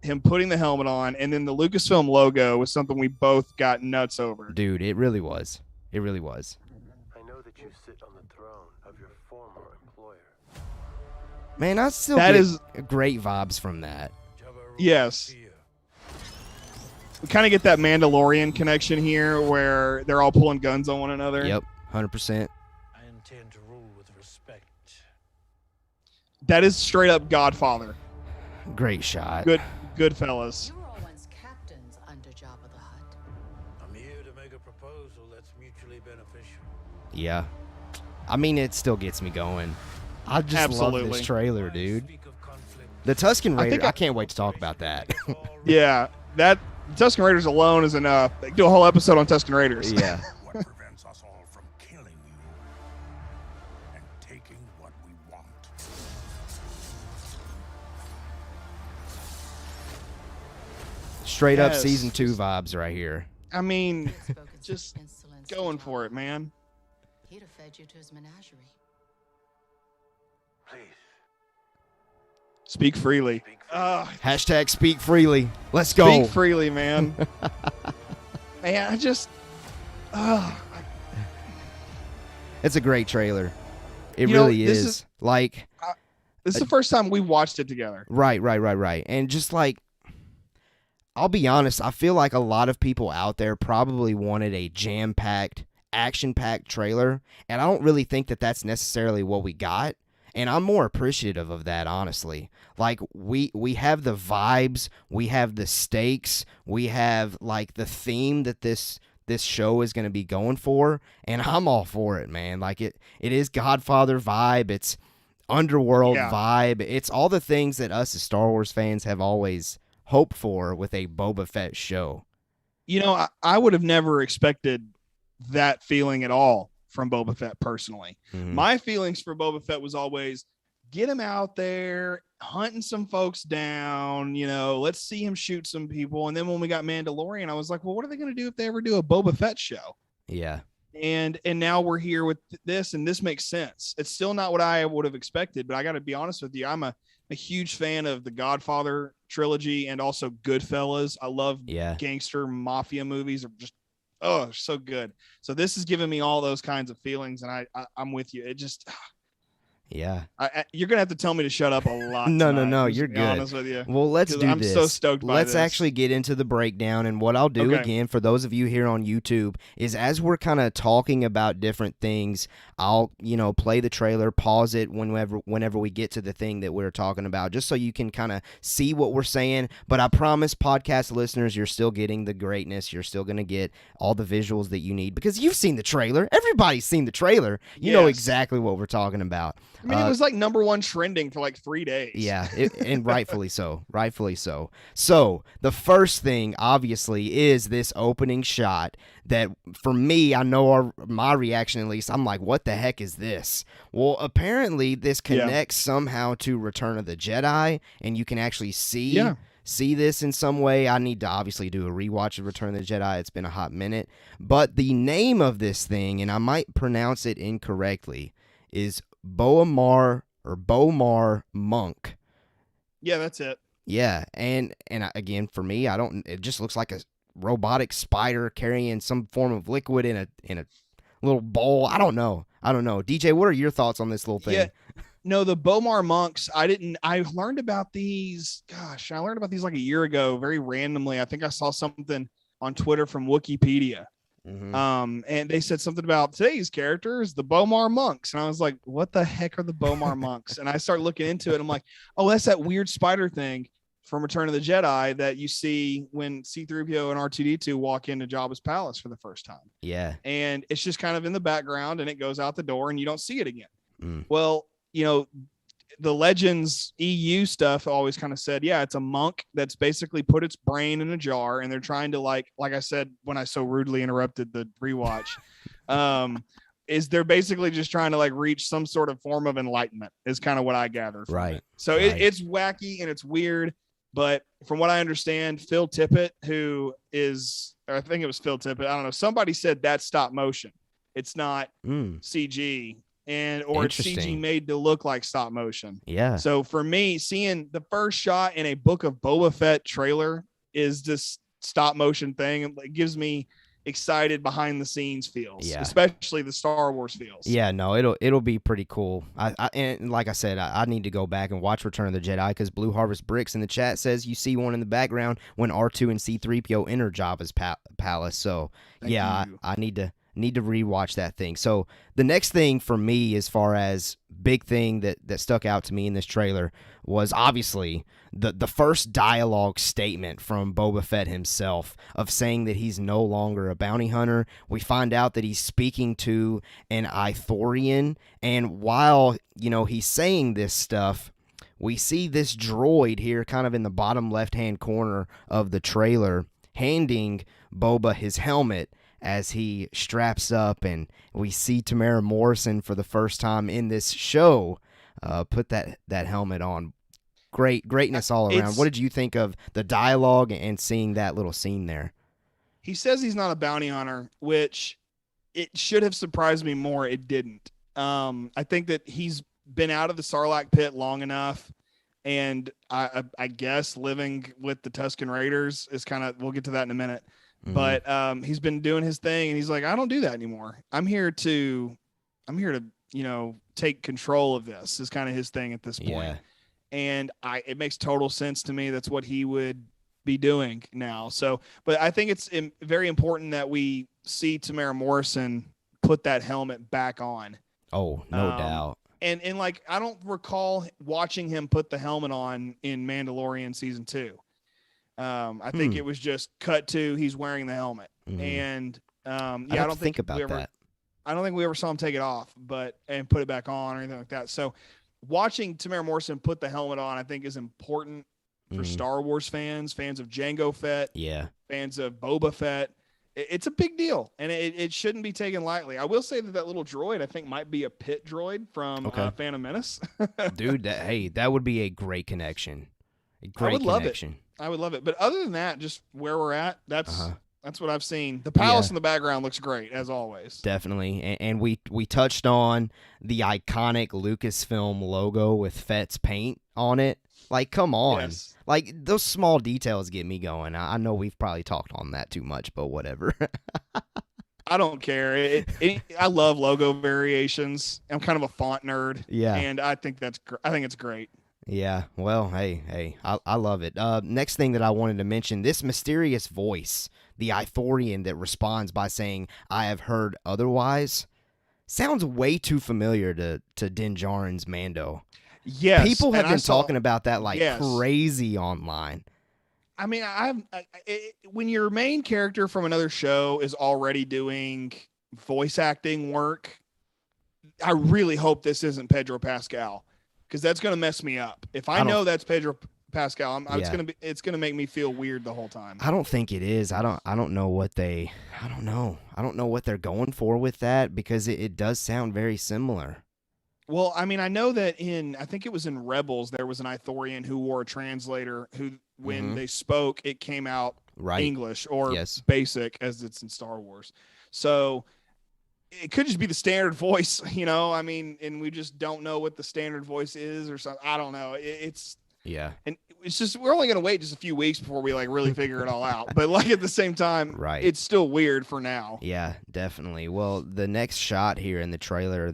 Speaker 4: him putting the helmet on, and then the Lucasfilm logo was something we both got nuts over.
Speaker 3: Dude, it really was. It really was.
Speaker 2: I know that you sit on the throne of your former employer.
Speaker 3: Man, I still get great vibes from that.
Speaker 4: Yes. We kind of get that Mandalorian connection here where they're all pulling guns on one another.
Speaker 3: Yep, 100%.
Speaker 5: I intend to rule with respect.
Speaker 4: That is straight up Godfather.
Speaker 3: Great shot.
Speaker 4: Good fellas.
Speaker 6: You were all once captains under Jabba the Hutt.
Speaker 5: I'm here to make a proposal that's mutually beneficial.
Speaker 3: Yeah. I mean, it still gets me going. I just love this trailer, dude. The Tuscan Raiders, I can't wait to talk about that.
Speaker 4: Yeah, that Tuscan Raiders alone is enough. They can do a whole episode on Tuscan Raiders.
Speaker 3: Yeah.
Speaker 5: What prevents us all from killing you and taking what we want?
Speaker 3: Straight up season 2 vibes right here.
Speaker 4: I mean, just going for it, man.
Speaker 6: He'd have fed you to his menagerie.
Speaker 2: Please.
Speaker 4: Speak freely.
Speaker 3: Hashtag speak freely. Let's go.
Speaker 4: Speak freely, man. Man, I just...
Speaker 3: It's a great trailer. It really is. Like...
Speaker 4: This is the first time we watched it together.
Speaker 3: Right. And just like... I'll be honest, I feel like a lot of people out there probably wanted a jam-packed, action-packed trailer, and I don't really think that that's necessarily what we got, and I'm more appreciative of that, honestly. Like, we have the vibes, we have the stakes, we have, like, the theme that this show is going to be going for, and I'm all for it, man. Like, it is Godfather vibe, it's underworld vibe, it's all the things that us as Star Wars fans have always hope for with a Boba Fett show.
Speaker 4: You know, I would have never expected that feeling at all from Boba Fett personally.
Speaker 3: Mm-hmm.
Speaker 4: My feelings for Boba Fett was always get him out there hunting some folks down, you know, let's see him shoot some people. And then when we got Mandalorian, I was like, well, what are they going to do if they ever do a Boba Fett show?
Speaker 3: Yeah.
Speaker 4: And now we're here with this, and this makes sense. It's still not what I would have expected, but I got to be honest with you. I'm a huge fan of the Godfather trilogy and also Goodfellas. I love gangster mafia movies. Are just so good. So this is giving me all those kinds of feelings, and I'm with you. It just you're gonna have to tell me to shut up a lot.
Speaker 3: No, you're good.
Speaker 4: Honest with you.
Speaker 3: Well, let's do
Speaker 4: I'm
Speaker 3: this.
Speaker 4: So stoked by
Speaker 3: let's
Speaker 4: this.
Speaker 3: actually get into the breakdown, and what I'll do again for those of you here on YouTube is as we're kind of talking about different things, I'll play the trailer, pause it whenever we get to the thing that we're talking about, just so you can kind of see what we're saying. But I promise, podcast listeners, you're still getting the greatness. You're still gonna get all the visuals that you need because you've seen the trailer. Everybody's seen the trailer. You know exactly what we're talking about.
Speaker 4: I mean, it was like #1 trending for like 3 days.
Speaker 3: Yeah, and rightfully so. Rightfully so. So the first thing, obviously, is this opening shot that, for me, I know my reaction at least, I'm like, what the heck is this? Well, apparently this connects somehow to Return of the Jedi, and you can actually see this in some way. I need to obviously do a rewatch of Return of the Jedi. It's been a hot minute. But the name of this thing, and I might pronounce it incorrectly, is Bomar Monk.
Speaker 4: Yeah, that's it.
Speaker 3: Yeah, and again, for me, it just looks like a robotic spider carrying some form of liquid in a little bowl. I don't know. DJ, what are your thoughts on this little thing?
Speaker 4: Yeah. No, the Bomar monks, I learned about these, like a year ago, very randomly. I think I saw something on Twitter from Wikipedia.
Speaker 3: Mm-hmm.
Speaker 4: And they said something about today's characters, the Bomar monks. And I was like, what the heck are the Bomar monks? And I started looking into it. I'm like, oh, that's that weird spider thing from Return of the Jedi that you see when C-3PO and R2-D2 walk into Jabba's palace for the first time.
Speaker 3: Yeah.
Speaker 4: And it's just kind of in the background and it goes out the door and you don't see it again.
Speaker 3: Mm.
Speaker 4: Well, the Legends EU stuff always kind of said, yeah, it's a monk that's basically put its brain in a jar, and they're trying to like I said when I so rudely interrupted the rewatch, is they're basically just trying to like reach some sort of form of enlightenment is kind of what I gather from it. So it's wacky and it's weird, but from what I understand, Phil Tippett, I think it was Phil Tippett, I don't know, somebody said that's stop motion. It's not CG. Or it's CG made to look like stop motion.
Speaker 3: Yeah.
Speaker 4: So for me, seeing the first shot in a Book of Boba Fett trailer is this stop motion thing. It gives me excited behind the scenes feels, especially the Star Wars feels.
Speaker 3: Yeah, no, it'll be pretty cool. And like I said, I need to go back and watch Return of the Jedi because Blue Harvest Bricks in the chat says you see one in the background when R2 and C-3PO enter Jabba's palace. So I need to rewatch that thing. So the next thing for me, as far as big thing that stuck out to me in this trailer, was obviously the first dialogue statement from Boba Fett himself of saying that he's no longer a bounty hunter. We find out that he's speaking to an Ithorian, and while he's saying this stuff, we see this droid here kind of in the bottom left-hand corner of the trailer handing Boba his helmet as he straps up, and we see Tamara Morrison for the first time in this show put that helmet on. Greatness all around. What did you think of the dialogue and seeing that little scene there?
Speaker 4: He says he's not a bounty hunter, which it should have surprised me more. It didn't. I think that he's been out of the Sarlacc pit long enough, and I guess living with the Tuscan Raiders is kind of, we'll get to that in a minute. But he's been doing his thing, and he's like, I don't do that anymore. I'm here to take control of this is kind of his thing at this point.
Speaker 3: Yeah.
Speaker 4: And it makes total sense to me. That's what he would be doing now. So, but I think it's very important that we see Tamara Morrison put that helmet back on.
Speaker 3: Oh, no doubt.
Speaker 4: And like, I don't recall watching him put the helmet on in Mandalorian season 2. I think it was just cut to he's wearing the helmet, and I don't think about that. I don't think we ever saw him take it off, and put it back on or anything like that. So, watching Tamara Morrison put the helmet on, I think, is important for Star Wars fans of Jango Fett, fans of Boba Fett. It's a big deal, and it shouldn't be taken lightly. I will say that little droid, I think, might be a pit droid from Phantom Menace.
Speaker 3: Dude, that would be a great connection.
Speaker 4: I would love it. I would love it. But other than that, just where we're at, that's what I've seen. The palace in the background looks great, as always.
Speaker 3: Definitely. And we touched on the iconic Lucasfilm logo with Fett's paint on it. Like, come on. Yes. Like, those small details get me going. I know we've probably talked on that too much, but whatever.
Speaker 4: I don't care. I love logo variations. I'm kind of a font nerd.
Speaker 3: Yeah.
Speaker 4: And I think it's great.
Speaker 3: Yeah, well, hey, I love it. Next thing that I wanted to mention, this mysterious voice, the Ithorian that responds by saying, I have heard otherwise, sounds way too familiar to Din Djarin's Mando.
Speaker 4: Yes.
Speaker 3: People have been talking about that like crazy online.
Speaker 4: I mean, when your main character from another show is already doing voice acting work, I really hope this isn't Pedro Pascal, because that's going to mess me up. If I know that's Pedro Pascal, it's going to make me feel weird the whole time.
Speaker 3: I don't think it is. I don't know what they're going for with that, because it does sound very similar.
Speaker 4: Well, I mean, I know that I think it was in Rebels, there was an Ithorian who wore a translator who, when they spoke, it came out English or basic, as it's in Star Wars. So it could just be the standard voice, I mean, and we just don't know what the standard voice is or something. I don't know. And it's just, we're only going to wait just a few weeks before we really figure it all out. But at the same time, it's still weird for now.
Speaker 3: Yeah, definitely. Well, the next shot here in the trailer,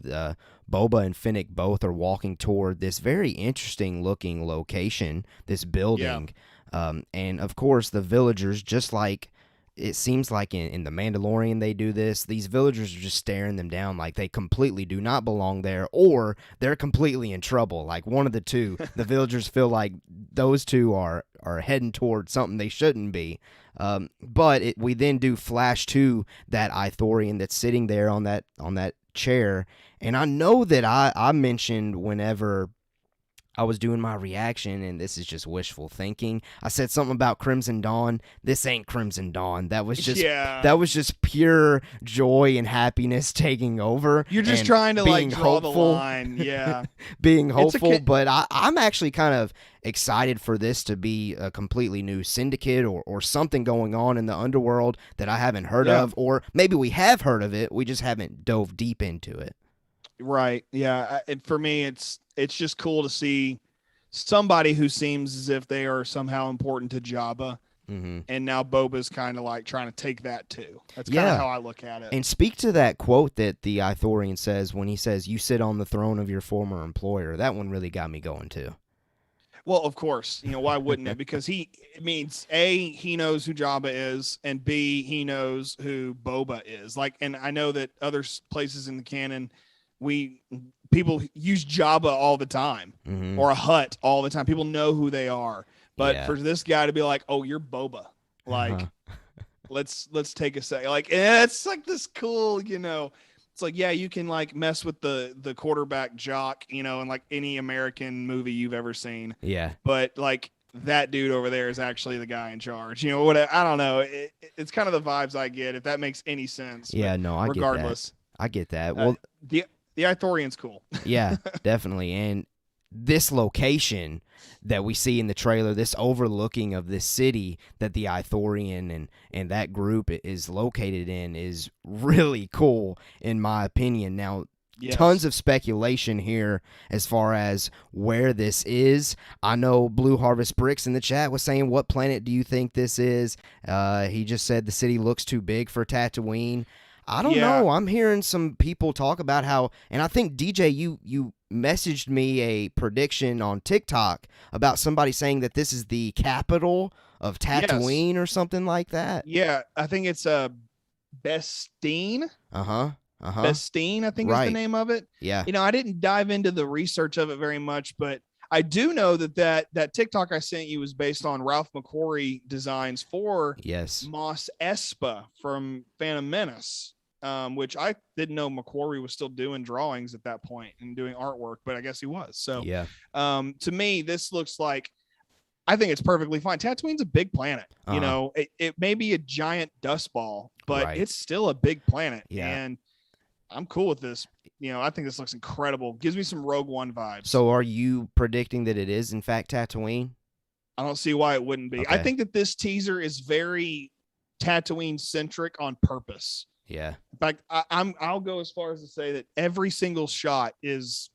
Speaker 3: Boba and Fennec both are walking toward this very interesting looking location, this building. Yeah. And of course the villagers, just like it seems like in The Mandalorian they do this, these villagers are just staring them down like they completely do not belong there, or they're completely in trouble. Like one of the two. The villagers feel like those two are heading toward something they shouldn't be. But we then do flash to that Ithorian that's sitting there on that chair. And I know that I mentioned whenever I was doing my reaction, and this is just wishful thinking, I said something about Crimson Dawn. This ain't Crimson Dawn. That was just pure joy and happiness taking over.
Speaker 4: You're just trying to draw the line. Yeah.
Speaker 3: Being hopeful, but I'm actually kind of excited for this to be a completely new syndicate or something going on in the underworld that I haven't heard of, or maybe we have heard of it, we just haven't dove deep into it.
Speaker 4: Right. Yeah. And for me, it's just cool to see somebody who seems as if they are somehow important to Jabba. Mm-hmm. And now Boba's kind of trying to take that too. That's kind of how I look at it.
Speaker 3: And speak to that quote that the Ithorian says when he says, "You sit on the throne of your former employer." That one really got me going too.
Speaker 4: Well, of course, why wouldn't it? Because it means A, he knows who Jabba is, and B, he knows who Boba is. And I know that other places in the canon, people use Jabba all the time, or a Hutt all the time. People know who they are, but for this guy to be like, "Oh, you're Boba," let's take a second. It's this cool, It's you can you with the quarterback jock, in any American movie you've ever seen. Yeah. But that dude over there is actually the guy in charge. What I don't know. It's kind of the vibes I get, if that makes any sense.
Speaker 3: Yeah. No, I get that. Well,
Speaker 4: the Ithorian's cool.
Speaker 3: Yeah, definitely. And this location that we see in the trailer, this overlooking of this city that the Ithorian and that group is located in, is really cool, in my opinion. Now, tons of speculation here as far as where this is. I know Blue Harvest Bricks in the chat was saying, "What planet do you think this is?" He just said the city looks too big for Tatooine. I don't know. I'm hearing some people talk about how, and I think DJ, you messaged me a prediction on TikTok about somebody saying that this is the capital of Tatooine or something like that.
Speaker 4: Yeah, I think it's Bestine. Bestine, I think is the name of it.
Speaker 3: Yeah.
Speaker 4: I didn't dive into the research of it very much, but I do know that TikTok I sent you was based on Ralph McQuarrie designs for Mos Espa from Phantom Menace, which I didn't know McQuarrie was still doing drawings at that point and doing artwork, but I guess he was. So to me, this looks I think it's perfectly fine. Tatooine's a big planet. It may be a giant dust ball, but it's still a big planet. Yeah. And I'm cool with this. I think this looks incredible. Gives me some Rogue One vibes.
Speaker 3: So are you predicting that it is, in fact, Tatooine?
Speaker 4: I don't see why it wouldn't be. Okay. I think that this teaser is very Tatooine-centric on purpose.
Speaker 3: Yeah.
Speaker 4: In fact, I'll go as far as to say that every single shot is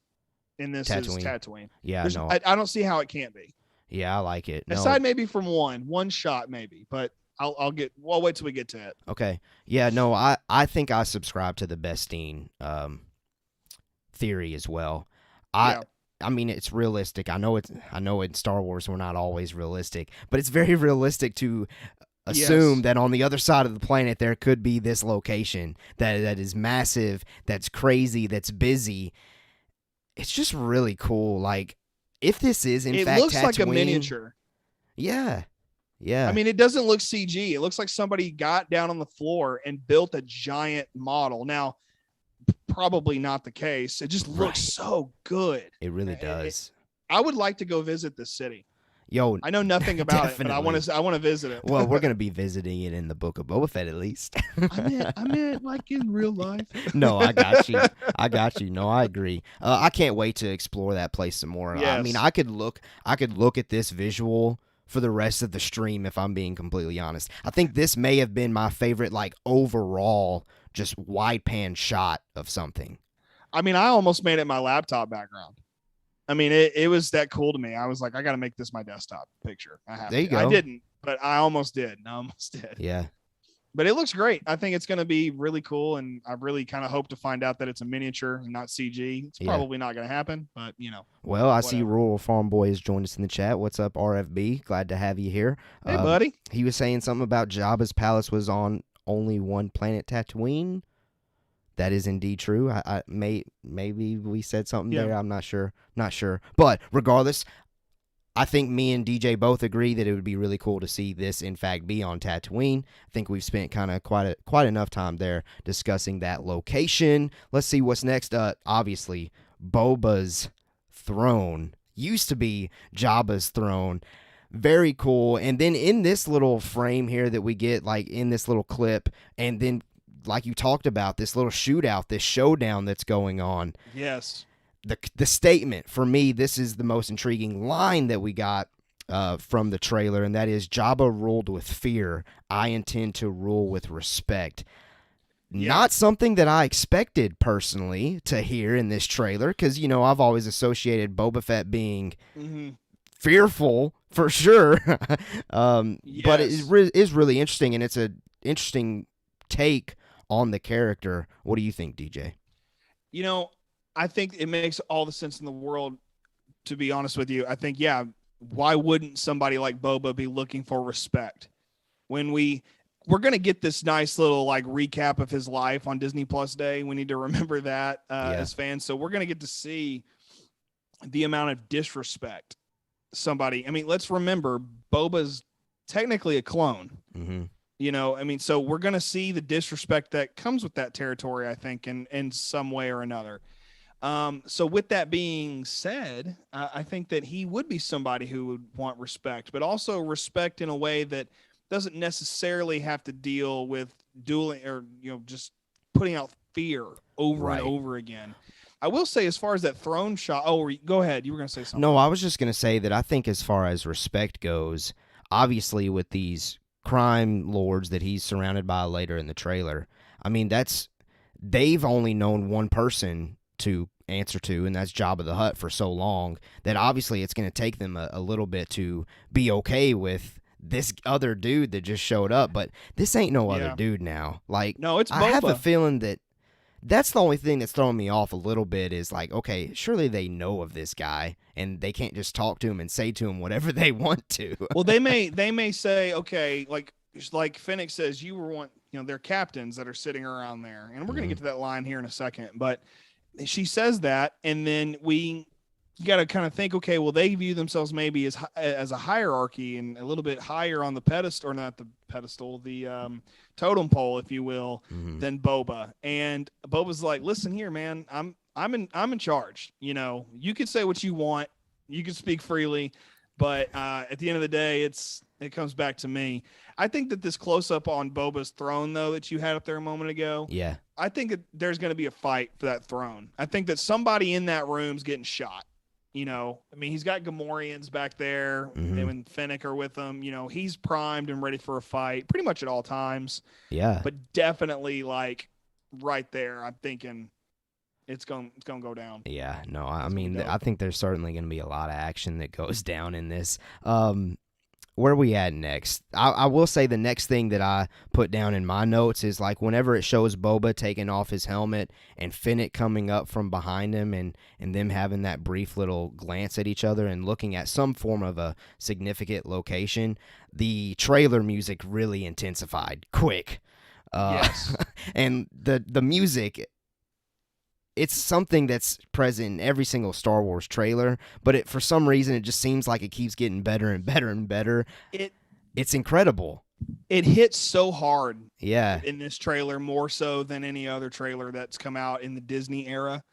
Speaker 4: Tatooine.
Speaker 3: Yeah,
Speaker 4: I don't see how it can't be.
Speaker 3: Yeah, I like it.
Speaker 4: Aside maybe from one shot maybe, but I'll wait till we get to it.
Speaker 3: Okay. Yeah, no, I think I subscribe to the Bestine theory as well. I mean, it's realistic. I know in Star Wars we're not always realistic, but it's very realistic to assume that on the other side of the planet there could be this location that is massive, that's crazy, that's busy. It's just really cool. If this is in fact Tatooine, it looks like a
Speaker 4: miniature.
Speaker 3: Yeah. Yeah.
Speaker 4: I mean, it doesn't look CG. It looks like somebody got down on the floor and built a giant model. Now, probably not the case. It just looks so good.
Speaker 3: It really does.
Speaker 4: I would like to go visit this city.
Speaker 3: Yo,
Speaker 4: I know nothing about it, but I want to visit it.
Speaker 3: Well, we're gonna be visiting it in the Book of Boba Fett at least.
Speaker 4: I meant like in real life.
Speaker 3: No, I got you. No, I agree. I can't wait to explore that place some more.
Speaker 4: Yes.
Speaker 3: I mean, I could look at this visual for the rest of the stream if I'm being completely honest. I think this may have been my favorite, like, overall, just wide pan shot of something.
Speaker 4: I mean, I almost made it my laptop background. I mean, it was that cool to me. I was like, I got to make this my desktop picture.
Speaker 3: There you go.
Speaker 4: I didn't, but I almost did.
Speaker 3: Yeah.
Speaker 4: But it looks great. I think it's going to be really cool, and I really kind of hope to find out that it's a miniature and not CG. It's probably not going to happen, but, you know.
Speaker 3: Well, I see Rural Farm Boy has joined us in the chat. What's up, RFB? Glad to have you here.
Speaker 4: Hey, buddy.
Speaker 3: He was saying something about Jabba's palace was on only one planet, Tatooine. That is indeed true. Maybe we said something there. I'm not sure. But regardless, I think me and DJ both agree that it would be really cool to see this, in fact, be on Tatooine. I think we've spent kind of quite enough time there discussing that location. Let's see what's next. Obviously, Boba's throne used to be Jabba's throne. Very cool. And then in this little frame here that we get, like in this little clip, and then like you talked about, this little shootout, this showdown that's going on.
Speaker 4: Yes.
Speaker 3: The statement, for me, this is the most intriguing line that we got from the trailer, and that is, Jabba ruled with fear. I intend to rule with respect. Yeah. Not something that I expected, personally, to hear in this trailer, because, you know, I've always associated Boba Fett being fearful, for sure. But it is really interesting, and it's an interesting take on the character. What do you think, DJ?
Speaker 4: You know, I think it makes all the sense in the world, to be honest with you. I think, why wouldn't somebody like Boba be looking for respect? When we're going to get this nice little like recap of his life on Disney Plus Day. We need to remember that as fans. So we're going to get to see the amount of disrespect somebody. I mean, let's remember, Boba's technically a clone. Mm-hmm. You know, I mean, so we're going to see the disrespect that comes with that territory, I think, in some way or another. So with that being said, I think that he would be somebody who would want respect, but also respect in a way that doesn't necessarily have to deal with dueling or, you know, just putting out fear over and over again. I will say, as far as that throne shot, go ahead. You were going to say something.
Speaker 3: No, I was just going to say that I think as far as respect goes, obviously with these crime lords that he's surrounded by later in the trailer, I mean, they've only known one person to answer to, and that's Jabba the Hutt, for so long that obviously it's going to take them a little bit to be okay with this other dude that just showed up. But this ain't no other dude now. Like,
Speaker 4: no, it's Boba.
Speaker 3: I have a feeling that's the only thing that's throwing me off a little bit, is like, okay, surely they know of this guy and they can't just talk to him and say to him whatever they want to.
Speaker 4: Well, they may say, okay, like Fennec says, you were one, you know, they're captains that are sitting around there. And we're going to get to that line here in a second, but she says that, and then you got to kind of think, okay, well, they view themselves maybe as a hierarchy and a little bit higher on the pedestal, or not the pedestal, the totem pole, if you will, than Boba. And Boba's like, listen here, man, I'm in charge. You know, you can say what you want, you can speak freely, but at the end of the day, it comes back to me. I think that this close up on Boba's throne, though, that you had up there a moment ago, I think that there's going to be a fight for that throne. I think that somebody in that room's getting shot. You know, I mean, he's got Gomorians back there, and Fennec are with him. You know, he's primed and ready for a fight pretty much at all times. Yeah. But definitely, like, right there, I'm thinking it's going to go down.
Speaker 3: Yeah, no, I mean, I think there's certainly going to be a lot of action that goes down in this. Where are we at next? I will say the next thing that I put down in my notes is, like, whenever it shows Boba taking off his helmet and Fennec coming up from behind him and them having that brief little glance at each other and looking at some form of a significant location, the trailer music really intensified quick.
Speaker 4: Yes.
Speaker 3: And the music, it's something that's present in every single Star Wars trailer, but for some reason, it just seems like it keeps getting better and better and better. It's incredible.
Speaker 4: it hits so hard.
Speaker 3: Yeah.
Speaker 4: In this trailer, more so than any other trailer that's come out in the Disney era.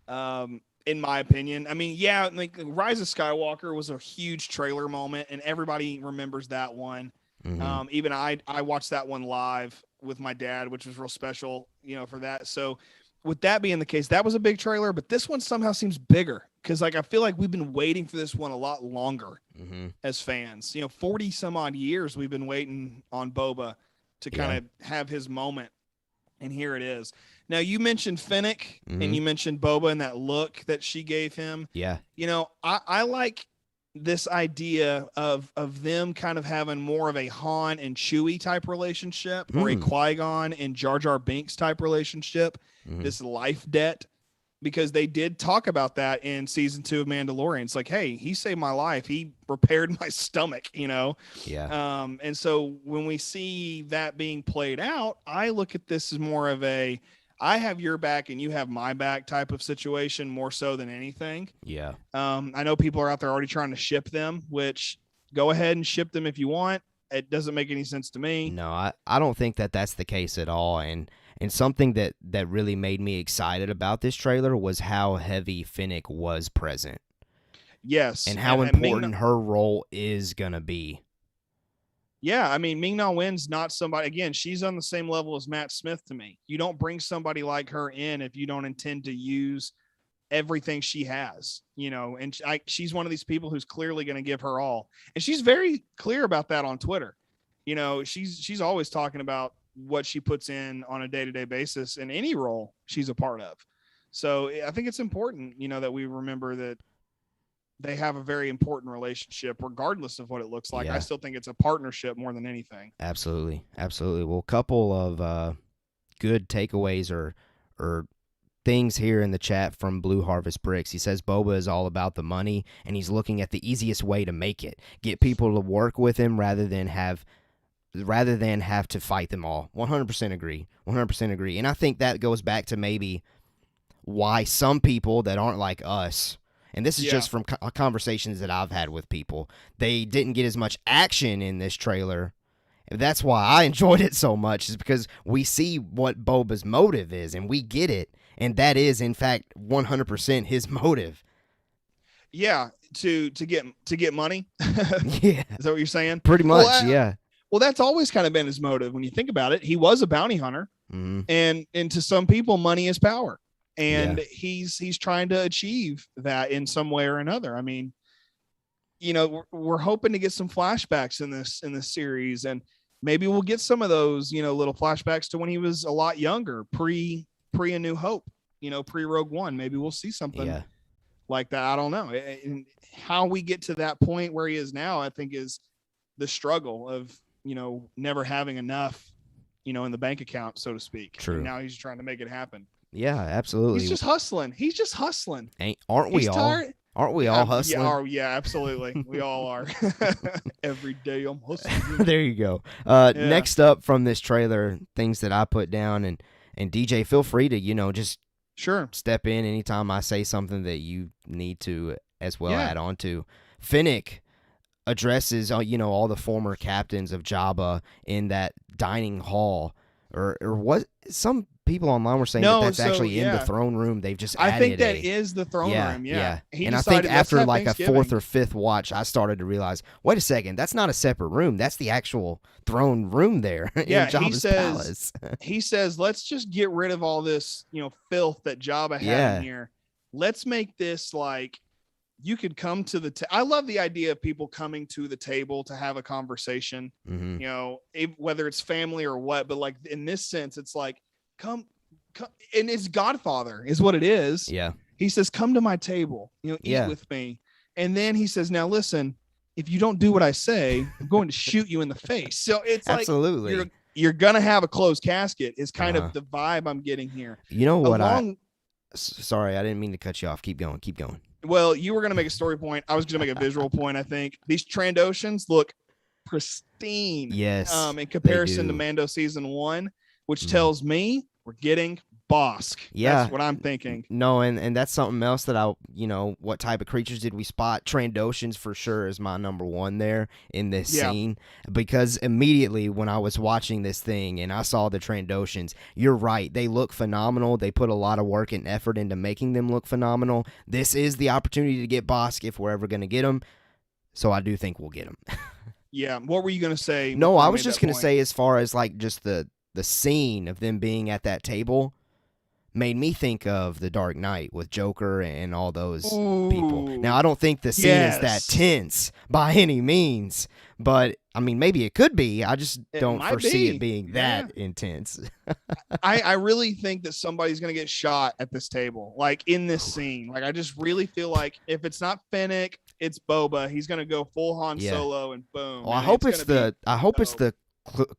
Speaker 4: In my opinion, I mean, yeah, like Rise of Skywalker was a huge trailer moment, and everybody remembers that one.
Speaker 3: Mm-hmm.
Speaker 4: Even I watched that one live with my dad, which was real special, for that. So with that being the case, that was a big trailer, but this one somehow seems bigger because like I feel like we've been waiting for this one a lot longer as fans. 40 some odd years we've been waiting on Boba to kind of have his moment, and here it is. Now you mentioned Fennec and you mentioned Boba and that look that she gave him.
Speaker 3: Yeah.
Speaker 4: I like this idea of them kind of having more of a Han and Chewie type relationship or a Qui-Gon and Jar Jar Binks type relationship, this life debt, because they did talk about that in season 2 of Mandalorian. It's like, hey, he saved my life. He repaired my stomach, Yeah. And so when we see that being played out, I look at this as more of a, I have your back and you have my back type of situation, more so than anything.
Speaker 3: Yeah.
Speaker 4: I know people are out there already trying to ship them, which go ahead and ship them if you want. It doesn't make any sense to me.
Speaker 3: No, I don't think that that's the case at all. And something that really made me excited about this trailer was how heavy Fennec was present.
Speaker 4: Yes.
Speaker 3: And how important her role is going to be.
Speaker 4: Yeah, I mean, Ming-Na Wen's not somebody, again, she's on the same level as Matt Smith to me. You don't bring somebody like her in if you don't intend to use everything she has, and she's one of these people who's clearly going to give her all. And she's very clear about that on Twitter. She's always talking about what she puts in on a day-to-day basis in any role she's a part of. So I think it's important, that we remember that they have a very important relationship regardless of what it looks like. I still think it's a partnership more than anything.
Speaker 3: Absolutely. Absolutely. Well, a couple of good takeaways or things here in the chat from Blue Harvest Bricks. He says Boba is all about the money, and he's looking at the easiest way to make it. Get people to work with him rather than have to fight them all. 100% agree. 100% agree. And I think that goes back to maybe why some people that aren't like us, and this is just from conversations that I've had with people, they didn't get as much action in this trailer. That's why I enjoyed it so much, is because we see what Boba's motive is, and we get it, and that is, in fact, 100% his motive.
Speaker 4: Yeah, to get money.
Speaker 3: Yeah.
Speaker 4: Is that what you're saying?
Speaker 3: Pretty much, yeah.
Speaker 4: Well, that's always kind of been his motive. When you think about it, he was a bounty hunter, and to some people, money is power. And he's trying to achieve that in some way or another. I mean, we're hoping to get some flashbacks in this series, and maybe we'll get some of those, little flashbacks to when he was a lot younger, pre A New Hope, pre Rogue One. Maybe we'll see something like that. I don't know. And how we get to that point where he is now, I think, is the struggle of, never having enough, in the bank account, so to speak.
Speaker 3: True.
Speaker 4: And now he's trying to make it happen.
Speaker 3: Yeah, absolutely.
Speaker 4: He's just hustling.
Speaker 3: Aren't we all?
Speaker 4: Tired.
Speaker 3: Aren't we all hustling?
Speaker 4: Yeah, absolutely. We all are. Every day I'm hustling.
Speaker 3: There you go. Next up from this trailer, things that I put down, and DJ, feel free to, just step in anytime I say something that you need to as well add on to. Fennec addresses, all the former captains of Jabba in that dining hall, or what some people online were saying that's actually in the throne room. They've just added
Speaker 4: I think that is the throne room. Yeah.
Speaker 3: And I think after like a fourth or fifth watch, I started to realize, wait a second, that's not a separate room. That's the actual throne room there in Jabba's palace.
Speaker 4: He says, let's just get rid of all this, filth that Jabba had in here. Let's make this like, you could come to the I love the idea of people coming to the table to have a conversation, whether it's family or what, but like in this sense, it's like, come, and it's Godfather is what it is.
Speaker 3: Yeah.
Speaker 4: He says, come to my table, eat with me. And then he says, now listen, if you don't do what I say, I'm going to shoot you in the face. So it's
Speaker 3: absolutely
Speaker 4: like, you're going to have a closed casket is kind of the vibe I'm getting here.
Speaker 3: You know what? Sorry, I didn't mean to cut you off. Keep going.
Speaker 4: Well, you were going to make a story point. I was going to make a visual point. I think these Trandoshans look pristine.
Speaker 3: Yes.
Speaker 4: In comparison to Mando season 1, which tells me we're getting Bosk.
Speaker 3: Yeah.
Speaker 4: That's what I'm thinking.
Speaker 3: No, and that's something else that what type of creatures did we spot? Trandoshans for sure is my number one there in this scene, because immediately when I was watching this thing and I saw the Trandoshans, you're right. They look phenomenal. They put a lot of work and effort into making them look phenomenal. This is the opportunity to get Bosk if we're ever going to get him. So I do think we'll get him.
Speaker 4: Yeah. What were you going to say?
Speaker 3: No, I was just going to say, as far as like just the scene of them being at that table made me think of The Dark Knight with Joker and all those people. Now, I don't think the scene is that tense by any means, but I mean, maybe it could be. I just don't foresee it being that intense.
Speaker 4: I really think that somebody's going to get shot at this table, like in this scene. Like, I just really feel like if it's not Fennec, it's Boba. He's going to go full Han Solo and boom.
Speaker 3: Well, I hope it's the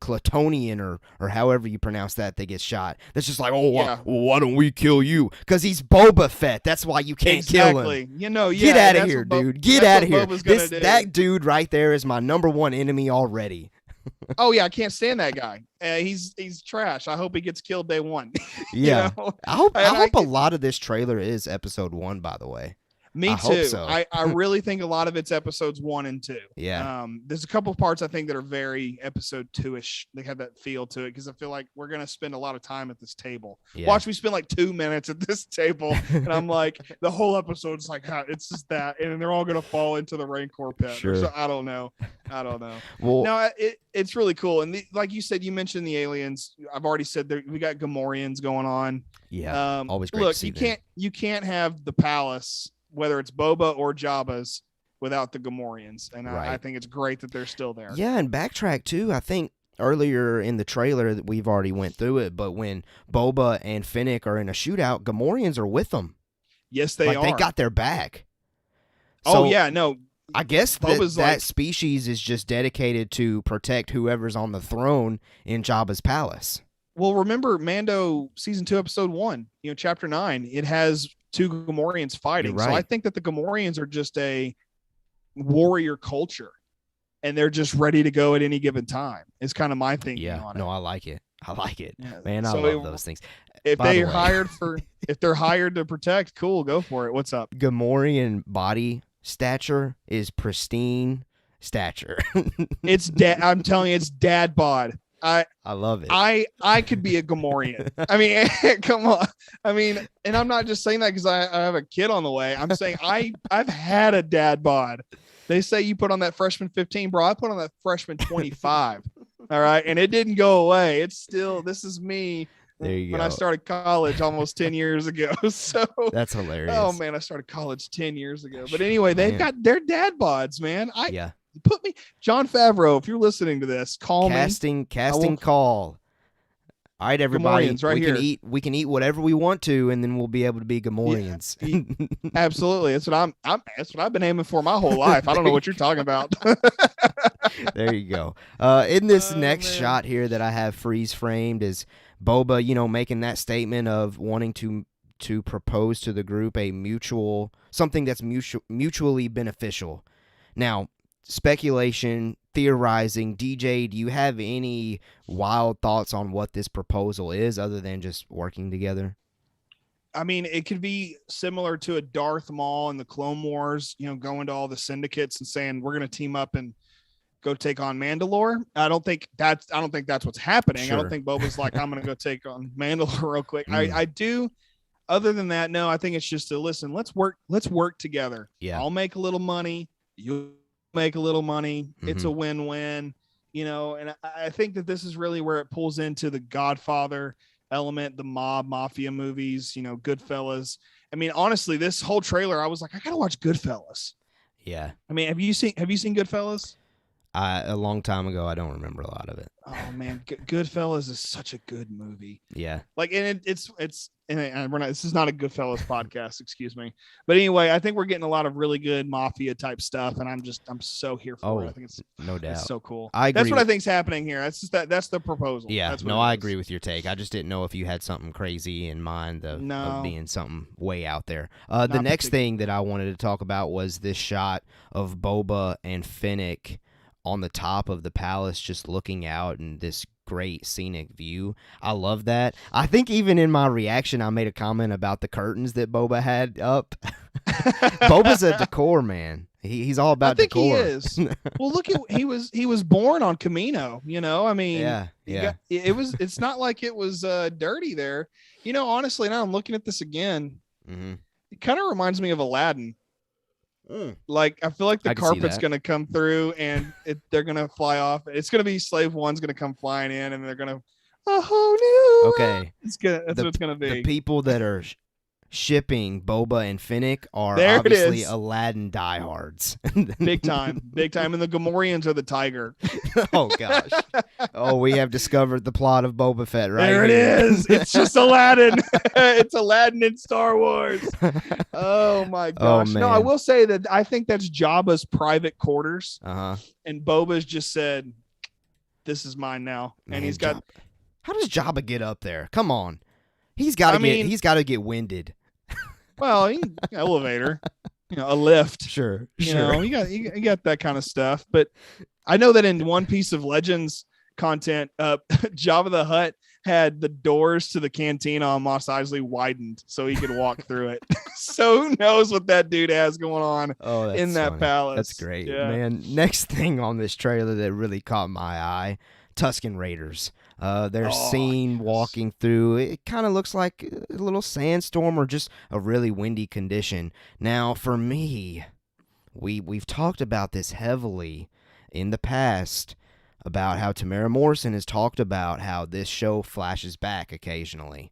Speaker 3: Clatonian or however you pronounce that get shot. That's just like, why don't we kill you? Because he's Boba Fett. That's why you can't kill him.
Speaker 4: Get
Speaker 3: out of here, dude. Get out of here. That dude right there is my number one enemy already.
Speaker 4: Oh yeah, I can't stand that guy. He's trash. I hope he gets killed day one.
Speaker 3: Yeah. I hope a lot of this trailer is episode 1, by the way.
Speaker 4: Me too.
Speaker 3: Hope so.
Speaker 4: I really think a lot of it's episodes 1 and 2.
Speaker 3: Yeah.
Speaker 4: There's a couple of parts I think that are very episode 2-ish. They have that feel to it because I feel like we're gonna spend a lot of time at this table. Yeah. Watch me spend like 2 minutes at this table, and I'm like, the whole episode's like, it's just that, and they're all gonna fall into the Rancor pit.
Speaker 3: Sure.
Speaker 4: So I don't know.
Speaker 3: Well,
Speaker 4: no, it's really cool, and like you said, you mentioned the aliens. I've already said we got Gomorians going on.
Speaker 3: Yeah. Always great
Speaker 4: look,
Speaker 3: to see
Speaker 4: you can't have the palace, whether it's Boba or Jabba's, without the Gomorians. And I think it's great that they're still there.
Speaker 3: Yeah, and backtrack too. I think earlier in the trailer that we've already went through it, but when Boba and Fennec are in a shootout, Gomorians are with them.
Speaker 4: Yes, they are.
Speaker 3: They got their back.
Speaker 4: So, yeah, no.
Speaker 3: I guess that species is just dedicated to protect whoever's on the throne in Jabba's palace.
Speaker 4: Well, remember Mando season 2, episode 1, chapter 9, it has 2 Gomorians fighting.
Speaker 3: Right.
Speaker 4: So I think that the Gomorians are just a warrior culture, and they're just ready to go at any given time. It's kind of my thinking on it.
Speaker 3: No, I like it. Yeah. Man, I
Speaker 4: so
Speaker 3: love those things.
Speaker 4: If they're hired to protect, cool, go for it. What's up?
Speaker 3: Gomorian body stature is pristine stature.
Speaker 4: I'm telling you, it's dad bod. I
Speaker 3: love it.
Speaker 4: I could be a Gomorian. I mean, come on. I mean, and I'm not just saying that because I have a kid on the way. I'm saying I've had a dad bod. They say you put on that freshman 15, bro. I put on that freshman 25. All right. And it didn't go away. It's still, this is me.
Speaker 3: There you
Speaker 4: when
Speaker 3: go.
Speaker 4: I started college almost 10 years ago. So
Speaker 3: that's hilarious.
Speaker 4: Oh man, I started college 10 years ago. But anyway, they've got their dad bods, man. Put me, John Favreau, if you're listening to this, call
Speaker 3: me. Casting call. All right, everybody. We can eat whatever we want to, and then we'll be able to be Gomorians.
Speaker 4: Yeah, absolutely. That's what that's what I've been aiming for my whole life. I don't know what you're talking about.
Speaker 3: There you go. In this next shot here that I have freeze framed is Boba, making that statement of wanting to propose to the group something that's mutually beneficial. Now, speculation, theorizing. DJ, do you have any wild thoughts on what this proposal is other than just working together?
Speaker 4: I mean, it could be similar to a Darth Maul in the Clone Wars, going to all the syndicates and saying, we're going to team up and go take on Mandalore. I don't think that's what's happening. Sure. I don't think Boba's like, I'm going to go take on Mandalore real quick. I do. Other than that, no, I think it's just listen, let's work together.
Speaker 3: Yeah.
Speaker 4: I'll make a little money. You make a little money. Mm-hmm. It's a win-win, and I think that this is really where it pulls into the Godfather element, the mafia movies, Goodfellas. I mean, honestly, this whole trailer, I was like, I gotta watch Goodfellas.
Speaker 3: Yeah.
Speaker 4: I mean, have you seen Goodfellas?
Speaker 3: A long time ago. I don't remember a lot of it.
Speaker 4: Oh man, Goodfellas is such a good movie.
Speaker 3: Yeah.
Speaker 4: Like, and it's and we're not. This is not a Goodfellas podcast, excuse me. But anyway, I think we're getting a lot of really good mafia type stuff, and I'm so here for it. I think it's
Speaker 3: no doubt.
Speaker 4: It's so cool.
Speaker 3: I agree.
Speaker 4: That's what I think's happening here. That's the proposal.
Speaker 3: Yeah. I agree with your take. I just didn't know if you had something crazy in mind of being something way out there. The next thing that I wanted to talk about was this shot of Boba and Fennec on the top of the palace, just looking out, and this great scenic view. I love that. I think even in my reaction, I made a comment about the curtains that Boba had up. Boba's a decor man. He's all about decor.
Speaker 4: I think he is. Well, look at he was born on Camino. I mean, it's not like it was dirty there. Honestly, now I'm looking at this again.
Speaker 3: Mm-hmm.
Speaker 4: It kind of reminds me of Aladdin. Like, I feel like the carpet's going to come through and they're going to fly off. It's going to be Slave One's going to come flying in and they're going to,
Speaker 3: okay.
Speaker 4: That's what it's going to be.
Speaker 3: The people that are shipping Boba and Fennec are
Speaker 4: there
Speaker 3: obviously Aladdin diehards.
Speaker 4: Big time. And the Gomorians are the tiger.
Speaker 3: Oh, gosh. Oh, we have discovered the plot of Boba Fett, right?
Speaker 4: There it is. It's just Aladdin. It's Aladdin in Star Wars. Oh, my gosh.
Speaker 3: Man.
Speaker 4: No, I will say that I think that's Jabba's private quarters.
Speaker 3: Uh-huh.
Speaker 4: And Boba's just said, this is mine now.
Speaker 3: Man,
Speaker 4: and he's got...
Speaker 3: How does Jabba get up there? Come on. He's got to get winded.
Speaker 4: Well, elevator, a lift.
Speaker 3: Sure.
Speaker 4: You got that kind of stuff. But I know that in One Piece of Legends content, Jabba the Hutt had the doors to the cantina on Mos Eisley widened so he could walk through it. So who knows what that dude has going on in that
Speaker 3: funny.
Speaker 4: palace.
Speaker 3: That's great,
Speaker 4: yeah.
Speaker 3: man. Next thing on this trailer that really caught my eye, Tuscan Raiders. They're seen walking through. It kind of looks like a little sandstorm or just a really windy condition. Now, for me, we've talked about this heavily in the past about how Tamara Morrison has talked about how this show flashes back occasionally.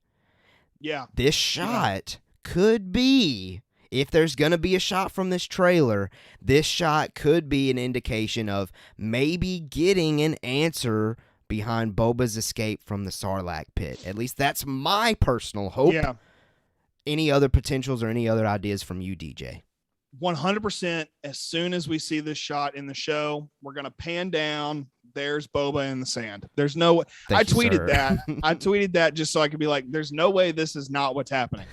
Speaker 4: Yeah.
Speaker 3: This shot could be, if there's going to be a shot from this trailer, this shot could be an indication of maybe getting an answer behind Boba's escape from the Sarlacc pit. At least that's my personal hope.
Speaker 4: Yeah.
Speaker 3: Any other potentials or any other ideas from you, DJ?
Speaker 4: 100%. As soon as we see this shot in the show, we're going to pan down. There's Boba in the sand. There's no way. I tweeted that just so I could be like, there's no way this is not what's happening.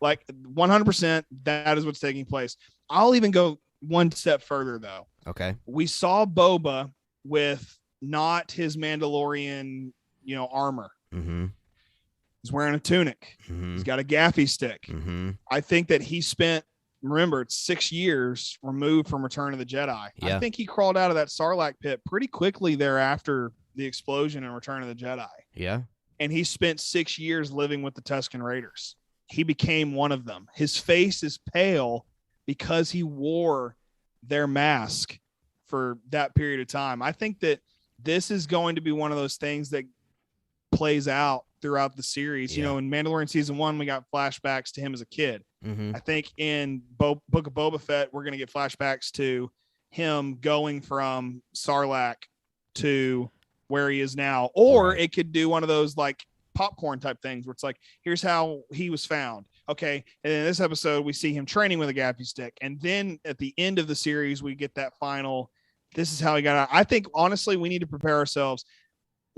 Speaker 4: Like 100%, that is what's taking place. I'll even go one step further, though.
Speaker 3: Okay.
Speaker 4: We saw Boba with not his Mandalorian, armor.
Speaker 3: Mm-hmm.
Speaker 4: He's wearing a tunic.
Speaker 3: Mm-hmm.
Speaker 4: He's got a gaffy stick.
Speaker 3: Mm-hmm.
Speaker 4: I think that he spent, remember, it's 6 years removed from Return of the Jedi.
Speaker 3: Yeah.
Speaker 4: I think he crawled out of that Sarlacc pit pretty quickly thereafter the explosion in Return of the Jedi.
Speaker 3: Yeah.
Speaker 4: And he spent 6 years living with the Tuscan Raiders. He became one of them. His face is pale because he wore their mask for that period of time. I think that this is going to be one of those things that plays out throughout the series.
Speaker 3: Yeah.
Speaker 4: In Mandalorian season 1, we got flashbacks to him as a kid.
Speaker 3: Mm-hmm.
Speaker 4: I think in Book of Boba Fett, we're going to get flashbacks to him going from Sarlacc to where he is now. Or it could do one of those like popcorn type things where it's like, here's how he was found. Okay. And in this episode, we see him training with a gaffy stick. And then at the end of the series, we get that final, this is how he got out. I think, honestly, we need to prepare ourselves.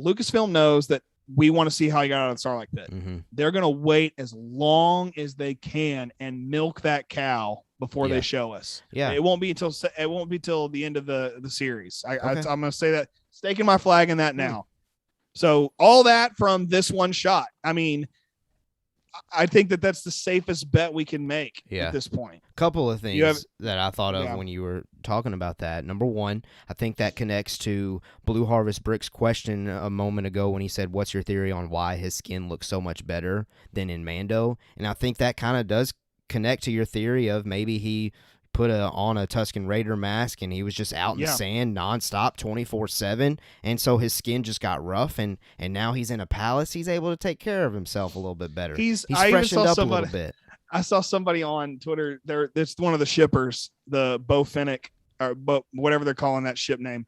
Speaker 4: Lucasfilm knows that we want to see how he got out of the Sarlacc pit.
Speaker 3: Mm-hmm.
Speaker 4: They're going to wait as long as they can and milk that cow before they show us.
Speaker 3: Yeah.
Speaker 4: It won't be till the end of the series. I'm going to say that, staking my flag in that now. So all that from this one shot. I mean, I think that that's the safest bet we can make at this point.
Speaker 3: Couple of things that I thought of when you were talking about that. Number one, I think that connects to Blue Harvest Brick's question a moment ago when he said, what's your theory on why his skin looks so much better than in Mando? And I think that kind of does connect to your theory of maybe he put on a Tuscan Raider mask and he was just out in the sand nonstop 24/7, and so his skin just got rough, and now he's in a palace. He's able to take care of himself a little bit better. He's freshened up a little bit.
Speaker 4: I saw somebody on Twitter. It's one of the shippers, the Bo Fennec or whatever they're calling that ship name.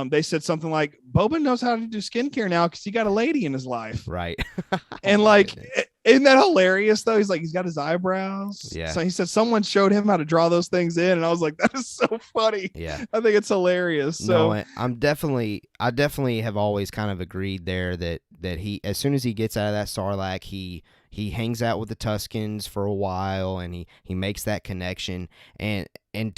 Speaker 4: They said something like, Boba knows how to do skincare now because he got a lady in his life.
Speaker 3: Right.
Speaker 4: And like, isn't that hilarious though? He's like, he's got his eyebrows.
Speaker 3: Yeah.
Speaker 4: So he said someone showed him how to draw those things in. And I was like, that is so funny.
Speaker 3: Yeah.
Speaker 4: I think it's hilarious. So
Speaker 3: no, I definitely have always kind of agreed there that he, as soon as he gets out of that Sarlacc, he hangs out with the Tuscans for a while and he makes that connection. And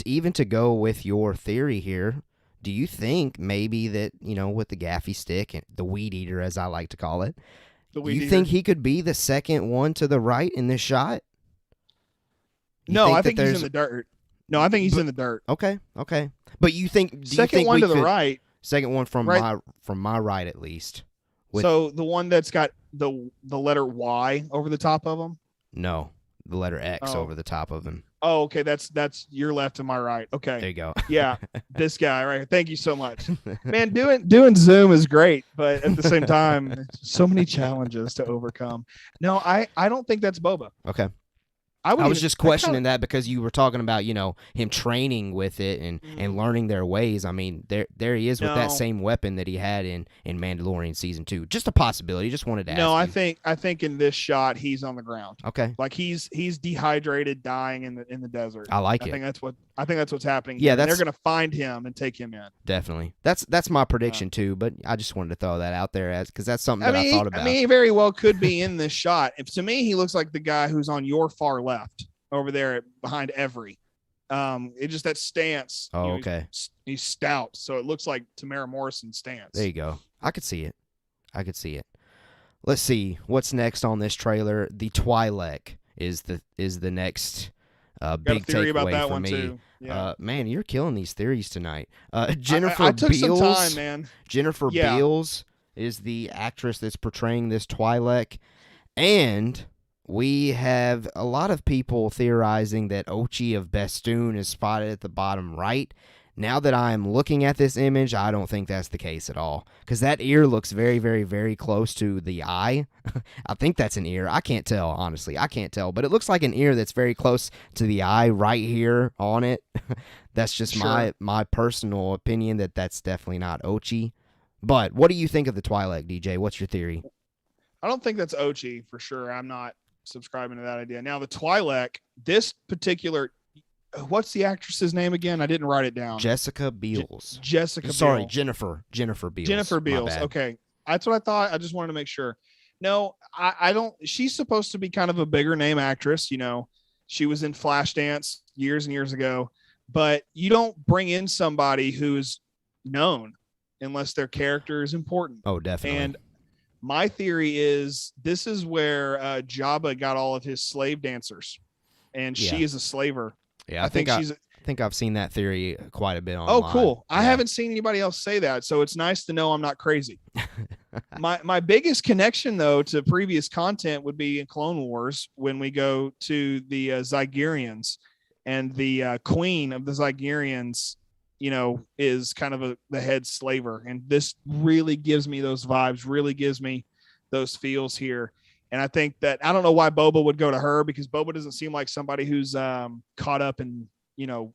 Speaker 3: even to go with your theory here, do you think maybe that, with the gaffy stick and the weed eater, as I like to call it, think he could be the second one to the right in this shot?
Speaker 4: I think he's in the dirt. No, I think he's in the dirt.
Speaker 3: Okay. But you think
Speaker 4: second one to the right?
Speaker 3: Second one from my right at least.
Speaker 4: So the one that's got the letter Y over the top of him?
Speaker 3: No, the letter X over the top of him.
Speaker 4: Oh, okay. That's your left and my right. Okay.
Speaker 3: There you go.
Speaker 4: Yeah, this guy, right? Thank you so much, man. Doing Zoom is great, but at the same time, so many challenges to overcome. No, I don't think that's Boba.
Speaker 3: Okay. I was just questioning that because you were talking about, him training with it and learning their ways. I mean, there he is with that same weapon that he had in Mandalorian season 2. Just a possibility. Just wanted to ask.
Speaker 4: No, I think in this shot he's on the ground.
Speaker 3: Okay.
Speaker 4: Like he's dehydrated, dying in the desert.
Speaker 3: I like
Speaker 4: it. I think that's what's happening.
Speaker 3: Yeah,
Speaker 4: they're gonna find him and take him in.
Speaker 3: Definitely. That's my prediction too. But I just wanted to throw that out there because that's something I thought about.
Speaker 4: I mean, he very well could be in this shot. To me, he looks like the guy who's on your far left over there behind Every. It just that stance.
Speaker 3: Oh, okay.
Speaker 4: He's stout, so it looks like Tamara Morrison's stance.
Speaker 3: There you go. I could see it. Let's see what's next on this trailer. The Twi'lek is the next big
Speaker 4: theory about
Speaker 3: takeaway
Speaker 4: that
Speaker 3: for
Speaker 4: one
Speaker 3: me.
Speaker 4: Too. Yeah.
Speaker 3: Man, you're killing these theories tonight. Jennifer
Speaker 4: I took
Speaker 3: Beals,
Speaker 4: some time, man.
Speaker 3: Jennifer Beals is the actress that's portraying this Twi'lek, and we have a lot of people theorizing that Ochi of Bestoon is spotted at the bottom right. Now that I'm looking at this image, I don't think that's the case at all, because that ear looks very, very, very close to the eye. I think that's an ear. I can't tell, honestly. I can't tell, but it looks like an ear that's very close to the eye right here on it. That's just my personal opinion that's definitely not Ochi. But what do you think of the Twi'lek, DJ? What's your theory?
Speaker 4: I don't think that's Ochi for sure. I'm not subscribing to that idea. Now, the Twi'lek, this particular... What's the actress's name again? I didn't write it down.
Speaker 3: Jessica Biels.
Speaker 4: Sorry,
Speaker 3: Jennifer Beals.
Speaker 4: Jennifer Beals. Okay. That's what I thought. I just wanted to make sure. No, I don't. She's supposed to be kind of a bigger name actress. She was in Flashdance years and years ago, but you don't bring in somebody who's known unless their character is important.
Speaker 3: Oh, definitely.
Speaker 4: And my theory is this is where Jabba got all of his slave dancers, and she is a slaver.
Speaker 3: Yeah, I think I've seen that theory quite a bit online.
Speaker 4: Oh, cool.
Speaker 3: Yeah.
Speaker 4: I haven't seen anybody else say that, so it's nice to know I'm not crazy. My biggest connection, though, to previous content would be in Clone Wars when we go to the Zygerians, and the queen of the Zygerians, is kind of the head slaver. And this really gives me those vibes, really gives me those feels here. And I think that I don't know why Boba would go to her, because Boba doesn't seem like somebody who's caught up in,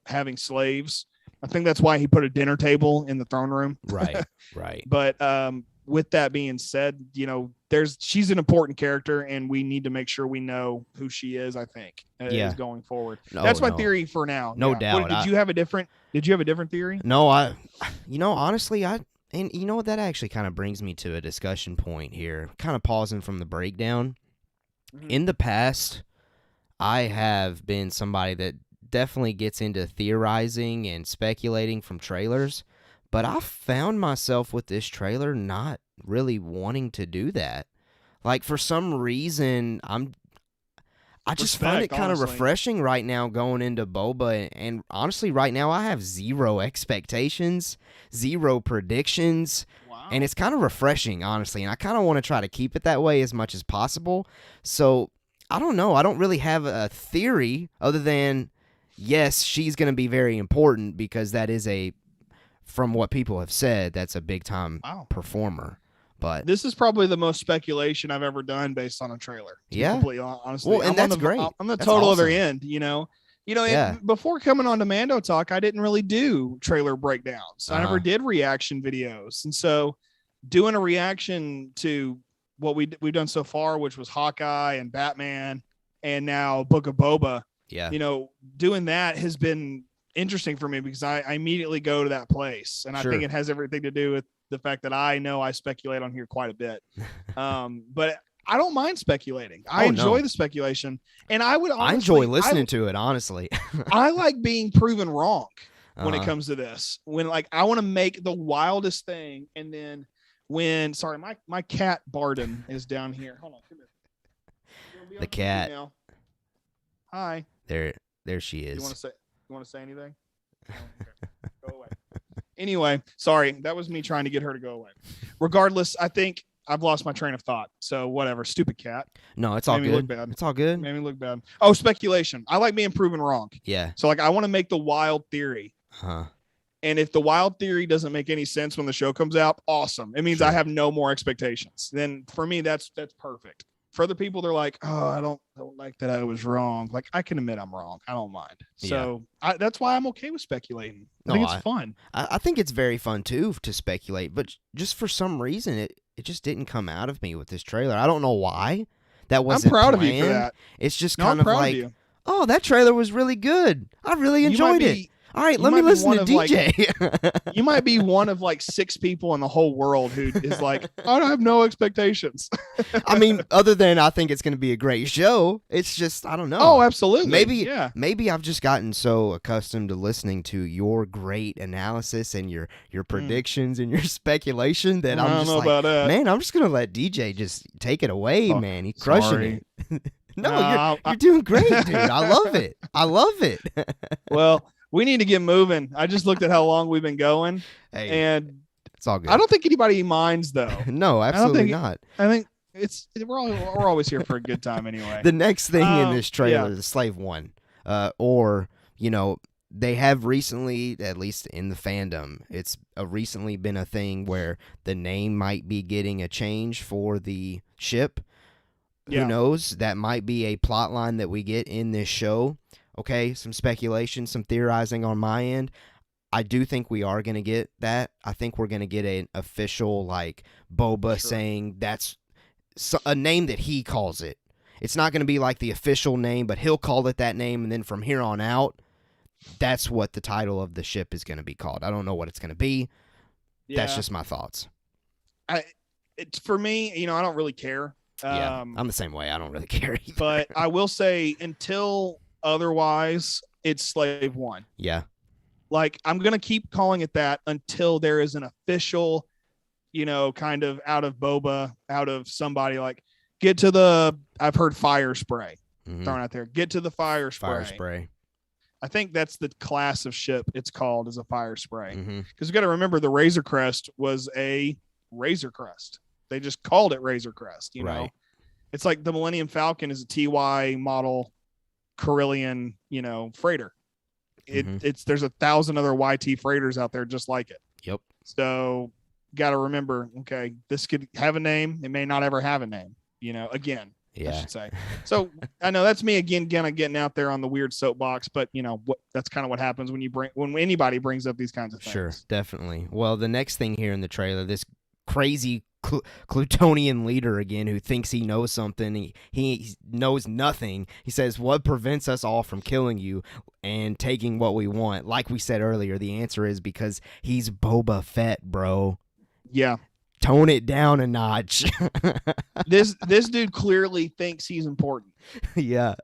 Speaker 4: having slaves. I think that's why he put a dinner table in the throne room.
Speaker 3: Right.
Speaker 4: But with that being said, she's an important character, and we need to make sure we know who she is, I think, is going forward. That's my theory for now.
Speaker 3: No doubt.
Speaker 4: Did you have a different theory?
Speaker 3: No, honestly, and you know what? That actually kind of brings me to a discussion point here, kind of pausing from the breakdown. Mm-hmm. In the past, I have been somebody that definitely gets into theorizing and speculating from trailers, but I found myself with this trailer not really wanting to do that. Like, for some reason, I just find it kind of refreshing right now going into Boba, and honestly, right now I have zero expectations, zero predictions, and it's kind of refreshing, honestly, and I kind of want to try to keep it that way as much as possible. So, I don't know. I don't really have a theory other than, yes, she's going to be very important, because that is from what people have said, that's a big-time performer. But
Speaker 4: this is probably the most speculation I've ever done based on a trailer. Completely honestly.
Speaker 3: Well, and that's great.
Speaker 4: I'm the total other end, before coming on to Mando Talk, I didn't really do trailer breakdowns. I never did reaction videos. And so doing a reaction to what we've done so far, which was Hawkeye and Batman and now Book of Boba, doing that has been interesting for me, because I immediately go to that place. And I think it has everything to do with the fact that I know I speculate on here quite a bit. But I don't mind speculating. I enjoy the speculation, and I enjoy
Speaker 3: listening to it, honestly.
Speaker 4: I like being proven wrong. when it comes to this. When like I want to make the wildest thing, and then when my cat Barden is down here. Hold on, come here.
Speaker 3: The cat.
Speaker 4: Hi.
Speaker 3: There she is.
Speaker 4: You want to say anything? Oh, okay. Go away. Anyway, sorry. That was me trying to get her to go away. Regardless, I think I've lost my train of thought. So whatever. Stupid cat.
Speaker 3: No, it's all
Speaker 4: Made me look
Speaker 3: good.
Speaker 4: bad.
Speaker 3: It's all good.
Speaker 4: Made me look bad. Oh, speculation. I like being proven wrong.
Speaker 3: Yeah.
Speaker 4: So like I want to make the wild theory.
Speaker 3: Huh.
Speaker 4: And if the wild theory doesn't make any sense when the show comes out, awesome. It means I have no more expectations. Then for me, that's perfect. For other people, they're like, oh, I don't like that I was wrong. Like I can admit I'm wrong. I don't mind. So that's why I'm okay with speculating. I think it's fun.
Speaker 3: I think it's very fun too to speculate, but just for some reason it just didn't come out of me with this trailer. I don't know why. That wasn't
Speaker 4: I'm proud
Speaker 3: planned.
Speaker 4: of you for that.
Speaker 3: It's just
Speaker 4: No,
Speaker 3: kind
Speaker 4: I'm
Speaker 3: of
Speaker 4: proud
Speaker 3: like,
Speaker 4: of you.
Speaker 3: oh, that trailer was really good. I really enjoyed it. All right, let me listen to DJ.
Speaker 4: You might be one of like 6 people in the whole world who is like, I don't have no expectations.
Speaker 3: I mean, other than I think it's going to be a great show, it's just, I don't know.
Speaker 4: Oh, absolutely.
Speaker 3: Maybe I've just gotten so accustomed to listening to your great analysis and your predictions and your speculation that I'm just like, man, I'm just going to let DJ just take it away, man. He's crushing it. No, you're doing great, dude. I love it. I love it.
Speaker 4: Well, we need to get moving. I just looked at how long we've been going, and
Speaker 3: it's all good.
Speaker 4: I don't think anybody minds, though.
Speaker 3: No, absolutely not.
Speaker 4: I think we're always here for a good time anyway.
Speaker 3: The next thing in this trailer, the Slave One, or they have recently, at least in the fandom, it's recently been a thing where the name might be getting a change for the ship. Who knows? That might be a plot line that we get in this show. Okay, some speculation, some theorizing on my end. I do think we are going to get that. I think we're going to get an official, like, Boba saying that's a name that he calls it. It's not going to be like the official name, but he'll call it that name, and then from here on out, that's what the title of the ship is going to be called. I don't know what it's going to be. Yeah. That's just my thoughts.
Speaker 4: It's for me, I don't really care.
Speaker 3: I'm the same way. I don't really care either.
Speaker 4: But I will say, until otherwise, it's Slave One.
Speaker 3: Yeah.
Speaker 4: Like, I'm going to keep calling it that until there is an official, kind of out of Boba, out of somebody, like, get to I've heard fire spray thrown out there. Get to the fire spray.
Speaker 3: Fire spray.
Speaker 4: I think that's the class of ship it's called, is a fire spray. Because you got to remember, the Razor Crest was a Razor Crest. They just called it Razor Crest, know. It's like the Millennium Falcon is a TY model Corellian, freighter. There's 1,000 other YT freighters out there just like it.
Speaker 3: Yep.
Speaker 4: So got to remember, okay, this could have a name. It may not ever have a name, again, I should say. So I know that's me again, kind of getting out there on the weird soapbox, but that's kind of what happens when anybody brings up these kinds of things.
Speaker 3: Sure, definitely. Well, the next thing here in the trailer, this crazy Clutonian leader again who thinks he knows something. He knows nothing. He says, what prevents us all from killing you and taking what we want? Like we said earlier, the answer is because he's Boba Fett, bro.
Speaker 4: Yeah.
Speaker 3: Tone it down a notch.
Speaker 4: This dude clearly thinks he's important.
Speaker 3: Yeah.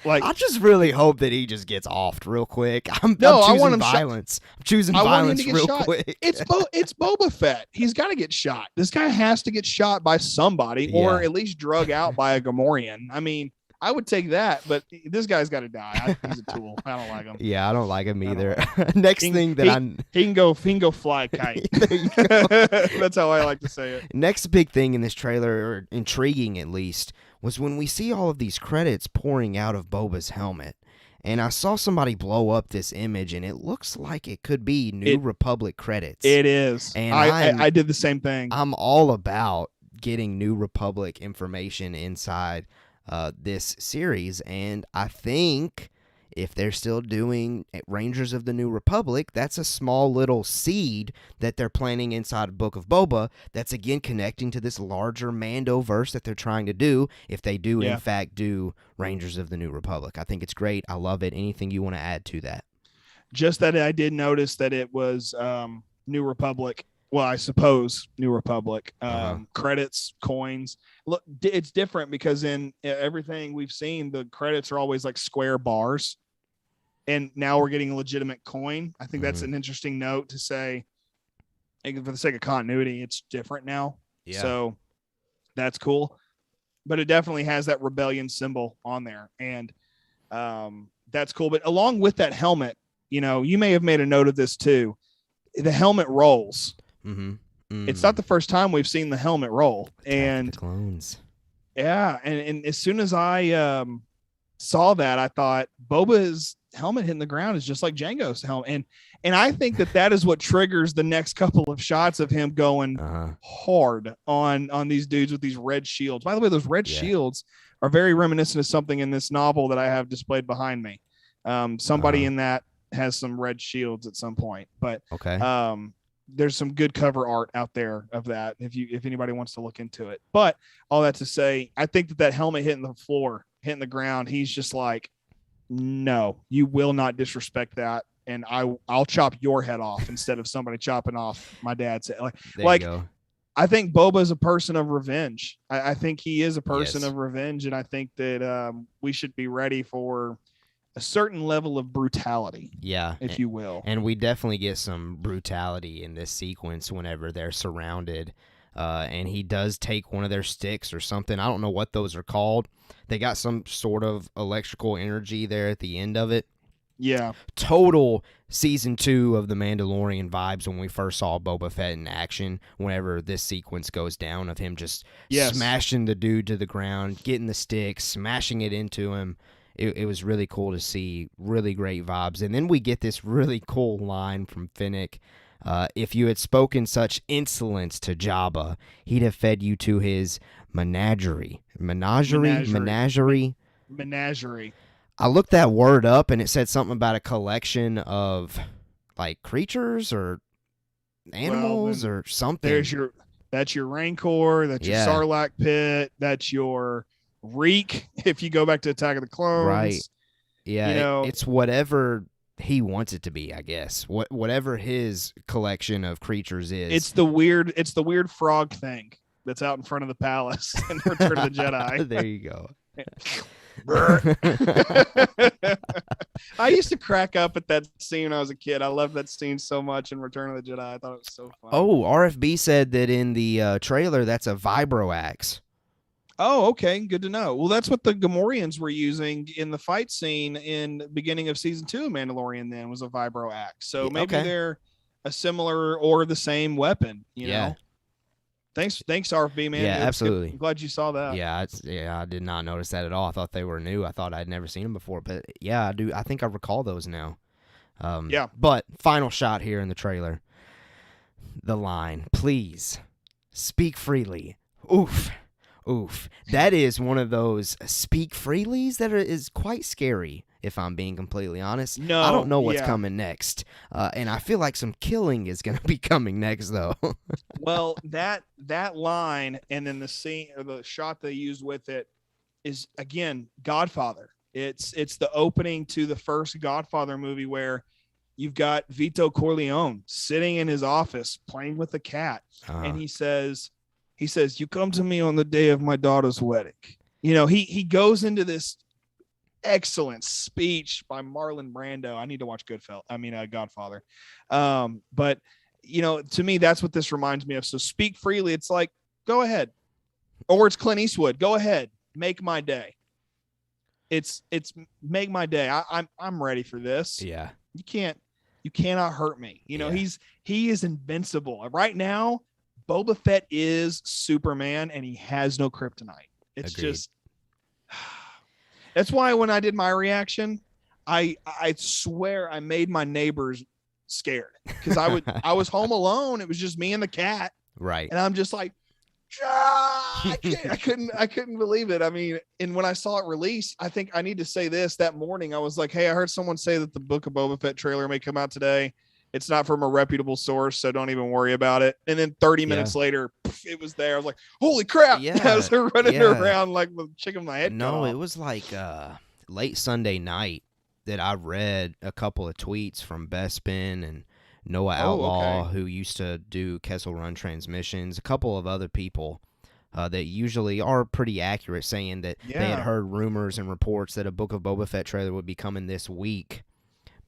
Speaker 4: Like,
Speaker 3: I just really hope that he just gets offed real quick. I'm choosing violence. I'm choosing violence real quick.
Speaker 4: It's Boba Fett. He's got to get shot. This guy has to get shot by somebody, or at least drug out by a Gomorian. I mean, I would take that, but this guy's got to die. He's a tool. I don't like him.
Speaker 3: Yeah, I don't like him either. Next thing he
Speaker 4: can go fly a kite. That's how I like to say it.
Speaker 3: Next big thing in this trailer, or intriguing at least, was when we see all of these credits pouring out of Boba's helmet. And I saw somebody blow up this image, and it looks like it could be New Republic credits.
Speaker 4: It is. And I did the same thing.
Speaker 3: I'm all about getting New Republic information inside this series, and I think if they're still doing Rangers of the New Republic, that's a small little seed that they're planting inside Book of Boba that's again connecting to this larger Mando verse that they're trying to do if they do in fact do Rangers of the New Republic. I think it's great. I love it. Anything you want to add to that?
Speaker 4: Just that I did notice that it was New Republic. Well, I suppose New Republic, credits, coins. Look, it's different because in everything we've seen, the credits are always like square bars. and now we're getting a legitimate coin. I think that's an interesting note to say. And for the sake of continuity, it's different now.
Speaker 3: Yeah.
Speaker 4: So that's cool. But it definitely has that rebellion symbol on there. And that's cool. But along with that helmet, you know, you may have made a note of this too. The helmet rolls. It's not the first time we've seen the helmet roll. And
Speaker 3: the clones.
Speaker 4: Yeah. And as soon as I saw that, I thought Boba's helmet hitting the ground is just like Jango's helmet. And I think that is what triggers the next couple of shots of him going hard on these dudes with these red shields. By the way, those red shields are very reminiscent of something in this novel that I have displayed behind me. Somebody in that has some red shields at some point, but there's some good cover art out there of that if anybody wants to look into it. But all that to say, I think that helmet hitting the floor, hitting the ground, he's just like, no, you will not disrespect that. And I'll chop your head off instead of somebody chopping off my dad's head. Like I think Boba is a person of revenge. I think he is a person of revenge. And I think that we should be ready for a certain level of brutality. Yeah. If you will.
Speaker 3: And we definitely get some brutality in this sequence whenever they're surrounded. And he does take one of their sticks or something. I don't know what those are called. They got some sort of electrical energy there at the end of it.
Speaker 4: Yeah.
Speaker 3: Total season 2 of The Mandalorian vibes when we first saw Boba Fett in action, whenever this sequence goes down of him just smashing the dude to the ground, getting the stick, smashing it into him. It was really cool to see, really great vibes. And then we get this really cool line from Finnick. If you had spoken such insolence to Jabba, he'd have fed you to his menagerie. Menagerie?
Speaker 4: Menagerie.
Speaker 3: I looked that word up, and it said something about a collection of, like, creatures or animals or something.
Speaker 4: That's your Rancor, that's your Sarlacc pit, that's your Reek, if you go back to Attack of the Clones.
Speaker 3: Right. Yeah, it's whatever he wants it to be, I guess. Whatever his collection of creatures is.
Speaker 4: It's the weird frog thing that's out in front of the palace in Return of the Jedi.
Speaker 3: There you go.
Speaker 4: I used to crack up at that scene when I was a kid. I loved that scene so much in Return of the Jedi. I thought it was so fun.
Speaker 3: Oh, RFB said that in the trailer that's a vibro axe.
Speaker 4: Oh, okay. Good to know. Well, that's what the Gomorians were using in the fight scene in the beginning of season 2 of Mandalorian then was a vibro axe. So maybe they're a similar or the same weapon, you know? Thanks, RFB, man.
Speaker 3: Yeah, absolutely.
Speaker 4: I'm glad you saw that.
Speaker 3: Yeah, I did not notice that at all. I thought they were new. I thought I'd never seen them before. But yeah, I do. I think I recall those now. But final shot here in the trailer. The line, please speak freely. Oof. That is one of those speak freelys that is quite scary, if I'm being completely honest.
Speaker 4: No,
Speaker 3: I don't know what's coming next. And I feel like some killing is going to be coming next, though.
Speaker 4: Well, that line and then the scene or the shot they used with it is, again, Godfather. It's the opening to the first Godfather movie where you've got Vito Corleone sitting in his office playing with a cat. And he says, you come to me on the day of my daughter's wedding. You know, he goes into this excellent speech by Marlon Brando. I need to watch Godfather. But you know, to me, that's what this reminds me of. So speak freely. It's like, go ahead. Or it's Clint Eastwood. Go ahead. Make my day. It's make my day. I'm ready for this.
Speaker 3: Yeah.
Speaker 4: You cannot hurt me. You know, he is invincible. Right now, Boba Fett is Superman and he has no kryptonite. It's
Speaker 3: Agreed.
Speaker 4: Just that's why when I did my reaction, I swear I made my neighbors scared because I was home alone. It was just me and the cat.
Speaker 3: Right.
Speaker 4: And I'm just like, I couldn't believe it. I mean, and when I saw it release, I think I need to say this that morning. I was like, hey, I heard someone say that the Book of Boba Fett trailer may come out today. It's not from a reputable source, so don't even worry about it. And then 30 minutes later, it was there. I was like, holy crap.
Speaker 3: Yeah.
Speaker 4: I was running around like with chicken my head.
Speaker 3: No, it was like late Sunday night that I read a couple of tweets from Bespin and Noah Outlaw, who used to do Kessel Run transmissions, a couple of other people that usually are pretty accurate, saying that they had heard rumors and reports that a Book of Boba Fett trailer would be coming this week.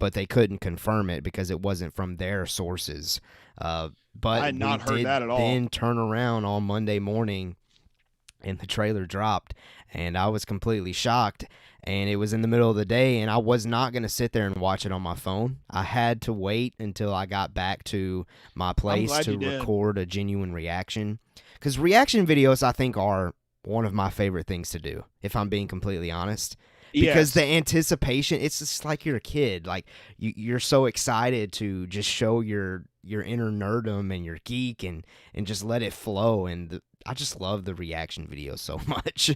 Speaker 3: but they couldn't confirm it because it wasn't from their sources. But
Speaker 4: I had not heard that at all.
Speaker 3: Then turn around on Monday morning, and the trailer dropped, and I was completely shocked. And it was in the middle of the day, and I was not going to sit there and watch it on my phone. I had to wait until I got back to my place to record a genuine reaction. Because reaction videos, I think, are one of my favorite things to do, if I'm being completely honest. Because the anticipation, it's just like you're a kid. Like, you're so excited to just show your inner nerdum and your geek and just let it flow. And I just love the reaction videos so much.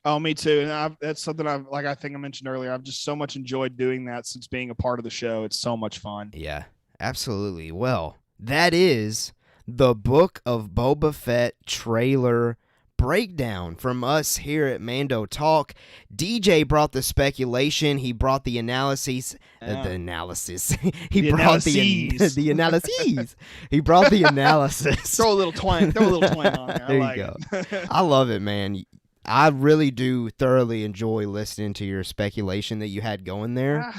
Speaker 4: Oh, me too. And that's something I think I mentioned earlier. I've just so much enjoyed doing that since being a part of the show. It's so much fun.
Speaker 3: Yeah, absolutely. Well, that is the Book of Boba Fett trailer breakdown from us here at Mando Talk. DJ brought the speculation. He brought the analysis. The analysis. He brought the analyses. He brought the analysis.
Speaker 4: Throw a little twang on there.
Speaker 3: There you go. I love it, man. I really do thoroughly enjoy listening to your speculation that you had going there.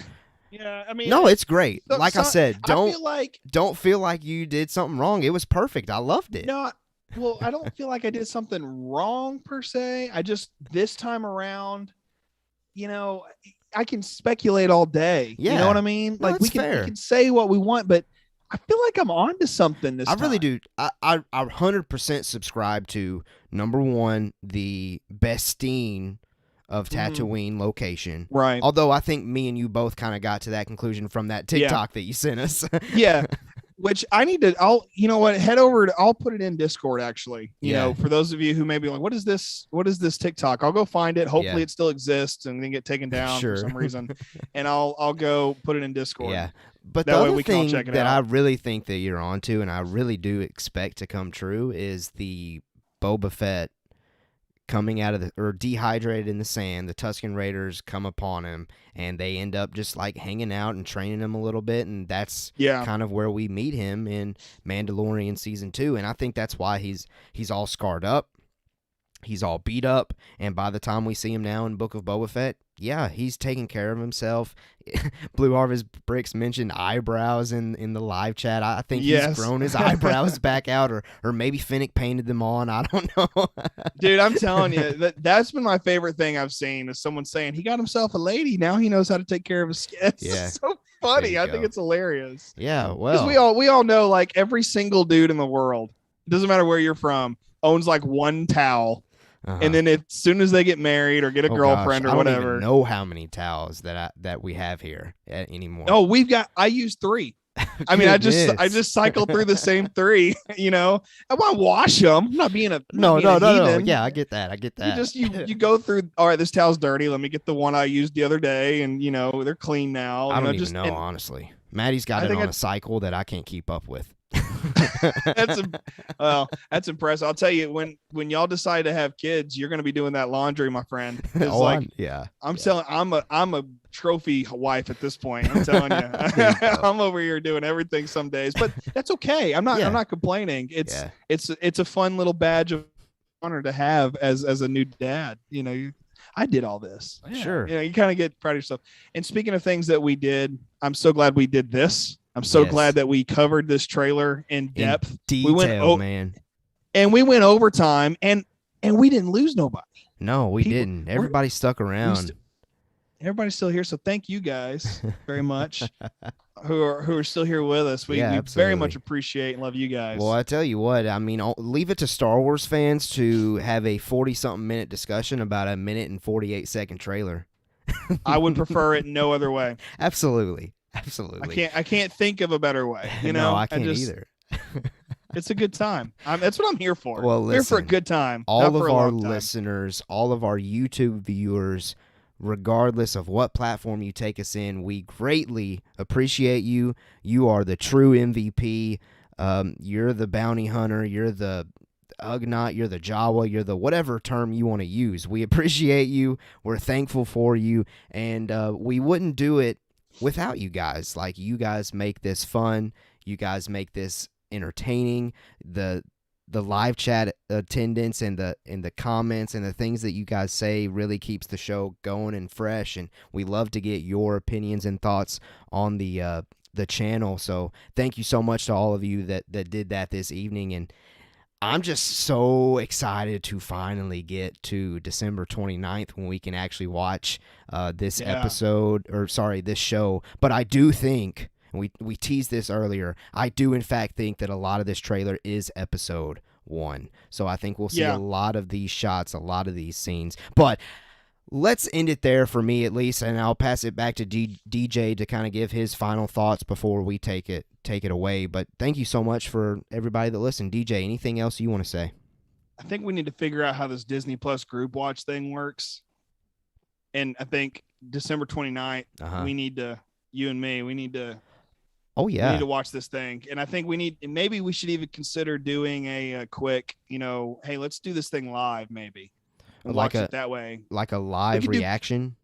Speaker 4: Yeah, I mean,
Speaker 3: no, it's great. Like I said, don't feel like you did something wrong. It was perfect. I loved it.
Speaker 4: No, well, I don't feel like I did something wrong per se. I just, this time around, I can speculate all day. Yeah. You know what I mean?
Speaker 3: No,
Speaker 4: like we can say what we want, but I feel like I'm on to something this time.
Speaker 3: I really do. I 100% subscribe to, number one, the Bestine of Tatooine location.
Speaker 4: Right.
Speaker 3: Although I think me and you both kind of got to that conclusion from that TikTok that you sent us.
Speaker 4: Yeah. Which head over to, I'll put it in Discord actually, you know, for those of you who may be like, what is this TikTok? I'll go find it. Hopefully it still exists and then get taken down for some reason. And I'll go put it in Discord.
Speaker 3: Yeah. But the other thing that I really think that you're onto, and I really do expect to come true, is the Boba Fett coming out of dehydrated in the sand. The Tuscan Raiders come upon him, and they end up just like hanging out and training him a little bit, and that's kind of where we meet him in Mandalorian Season 2. And I think that's why he's all scarred up. He's all beat up, and by the time we see him now in Book of Boba Fett, he's taking care of himself. Blue Harvest Bricks mentioned eyebrows in the live chat. I think he's grown his eyebrows back out, or maybe Finnick painted them on. I don't know.
Speaker 4: Dude, I'm telling you, that's been my favorite thing I've seen is someone saying he got himself a lady. Now he knows how to take care of his skin. It's so funny. I think it's hilarious.
Speaker 3: Yeah, well.
Speaker 4: Because we all know, like, every single dude in the world, it doesn't matter where you're from, owns like one towel. And then as soon as they get married or get a girlfriend or whatever,
Speaker 3: I don't even know how many towels that we have here anymore.
Speaker 4: Oh, I use 3. I mean, I just cycle through the same 3. I want to wash them. I'm not being a
Speaker 3: no. Yeah, I get that.
Speaker 4: You go through. All right, this towel's dirty. Let me get the one I used the other day, and they're clean now.
Speaker 3: I don't even know, honestly. Maddie's got it on a cycle that I can't keep up with.
Speaker 4: That's impressive. I'll tell you, when y'all decide to have kids, you're going to be doing that laundry, my friend. I'm a trophy wife at this point. I'm telling you, I'm over here doing everything some days, but that's okay. I'm not complaining. It's a fun little badge of honor to have as a new dad. I did all this.
Speaker 3: Sure.
Speaker 4: You kind of get proud of yourself. And speaking of things that we did, I'm so glad we did this. I'm so glad that we covered this trailer in depth.
Speaker 3: In detail, man.
Speaker 4: And we went overtime, and we didn't lose nobody.
Speaker 3: No, we didn't. Everybody stuck around.
Speaker 4: Everybody's still here, so thank you guys very much who are still here with us. We very much appreciate and love you guys.
Speaker 3: Well, I tell you what, I mean, I'll leave it to Star Wars fans to have a 40-something minute discussion about a 1:48 trailer.
Speaker 4: I would prefer it no other way.
Speaker 3: Absolutely.
Speaker 4: I can't think of a better way.
Speaker 3: No, I can't either.
Speaker 4: It's a good time. That's what I'm here for.
Speaker 3: Well, listen,
Speaker 4: here for a good time.
Speaker 3: All of our listeners, all of our YouTube viewers, regardless of what platform you take us in, we greatly appreciate you. You are the true MVP. You're the bounty hunter. You're the Ugnaught. You're the Jawa. You're the whatever term you want to use. We appreciate you. We're thankful for you. And we wouldn't do it without you guys. Like, you guys make this fun. You guys make this entertaining. The live chat attendance and the comments and the things that you guys say really keeps the show going and fresh, and we love to get your opinions and thoughts on the channel. So thank you so much to all of you that did that this evening, and I'm just so excited to finally get to December 29th when we can actually watch this this show. But I do think, and we teased this earlier, I do in fact think that a lot of this trailer is episode 1. So I think we'll see a lot of these shots, a lot of these scenes. But let's end it there for me at least, and I'll pass it back to DJ to kind of give his final thoughts before we take it away. But thank you so much for everybody that listened. DJ, anything else you want to say?
Speaker 4: I think we need to figure out how this Disney Plus group watch thing works. And I think December 29th, we need to, you and me, we need to we need to watch this thing. And I think maybe we should even consider doing a quick, hey, let's do this thing live maybe. And watch it that way. Like a live reaction?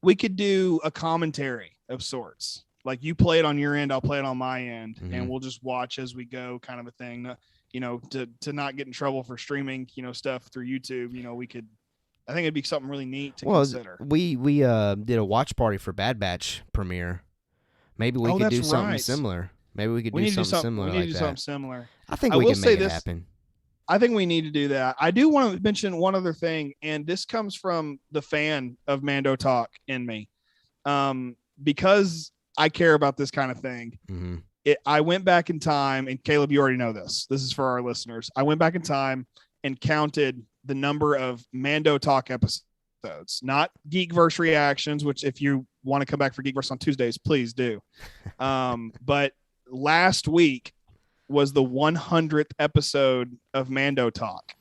Speaker 4: We could do a commentary of sorts. Like you play it on your end, I'll play it on my end, and we'll just watch as we go, kind of a thing. To not get in trouble for streaming, stuff through YouTube. I think it'd be something really neat to consider. We did a watch party for Bad Batch premiere. Maybe we could do something similar. Maybe we could do something similar. We need to do something similar. I think we can make it happen. I think we need to do that. I do want to mention one other thing, and this comes from the fan of Mando Talk in me, because I care about this kind of thing. I went back in time, and Caleb, you already know this. This is for our listeners. I went back in time and counted the number of Mando Talk episodes, not Geekverse reactions, which if you want to come back for Geekverse on Tuesdays, please do. But last week was the 100th episode of Mando Talk.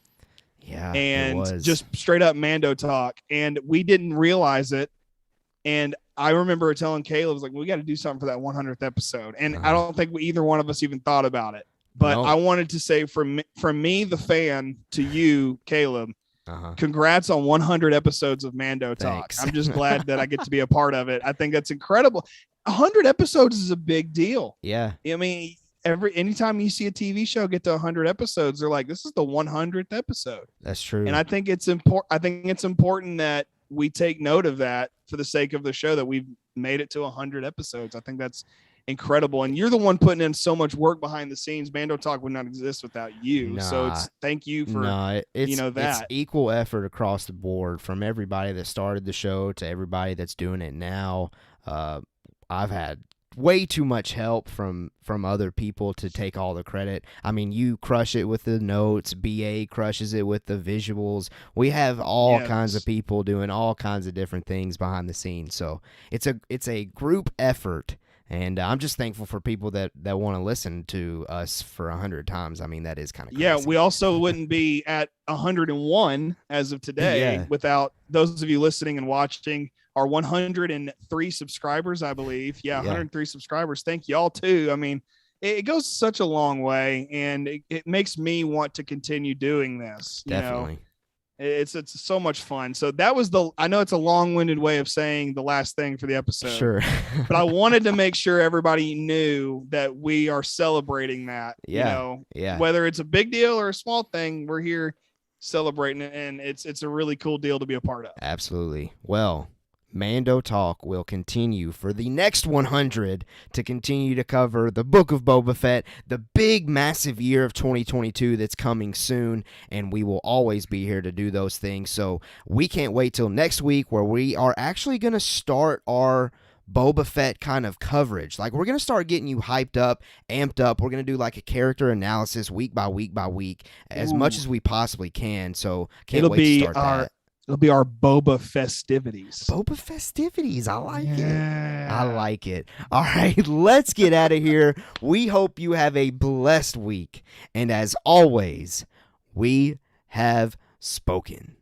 Speaker 4: Yeah. And just straight up Mando Talk. And we didn't realize it. And I remember telling Caleb, like, we got to do something for that 100th episode. And I don't think either one of us even thought about it. But I wanted to say from me, the fan, to you, Caleb, congrats on 100 episodes of Mando Talk. I'm just glad that I get to be a part of it. I think that's incredible. 100 episodes is a big deal. Yeah. I mean, anytime you see a TV show get to 100 episodes, they're like, this is the 100th episode. That's true. And I think it's important. I think it's important that we take note of that for the sake of the show, that we've made it to 100 episodes. I think that's incredible. And you're the one putting in so much work behind the scenes. Mando Talk would not exist without you. So thank you for, that. It's equal effort across the board, from everybody that started the show to everybody that's doing it now. I've had way too much help from other people to take all the credit. I mean, you crush it with the notes. BA crushes it with the visuals. We have all kinds of people doing all kinds of different things behind the scenes. So it's a group effort. And I'm just thankful for people that want to listen to us for 100 times. I mean, that is kind of crazy. Yeah, we also wouldn't be at 101 as of today without those of you listening and watching. Our 103 subscribers, I believe. 103 subscribers. Thank y'all too. I mean, it goes such a long way, and it makes me want to continue doing this. Definitely. It's so much fun. So that was I know it's a long-winded way of saying the last thing for the episode. Sure. But I wanted to make sure everybody knew that we are celebrating that. Whether it's a big deal or a small thing, we're here celebrating it, and it's a really cool deal to be a part of. Absolutely. Well, Mando Talk will continue for the next 100 to continue to cover the Book of Boba Fett, the big, massive year of 2022 that's coming soon, and we will always be here to do those things. So we can't wait till next week, where we are actually going to start our Boba Fett kind of coverage. Like, we're going to start getting you hyped up, amped up. We're going to do like a character analysis week by week by week, as much as we possibly can. So can't wait to start that. It'll be our Boba festivities. Boba festivities. I like it. I like it. All right, let's get out of here. We hope you have a blessed week. And as always, we have spoken.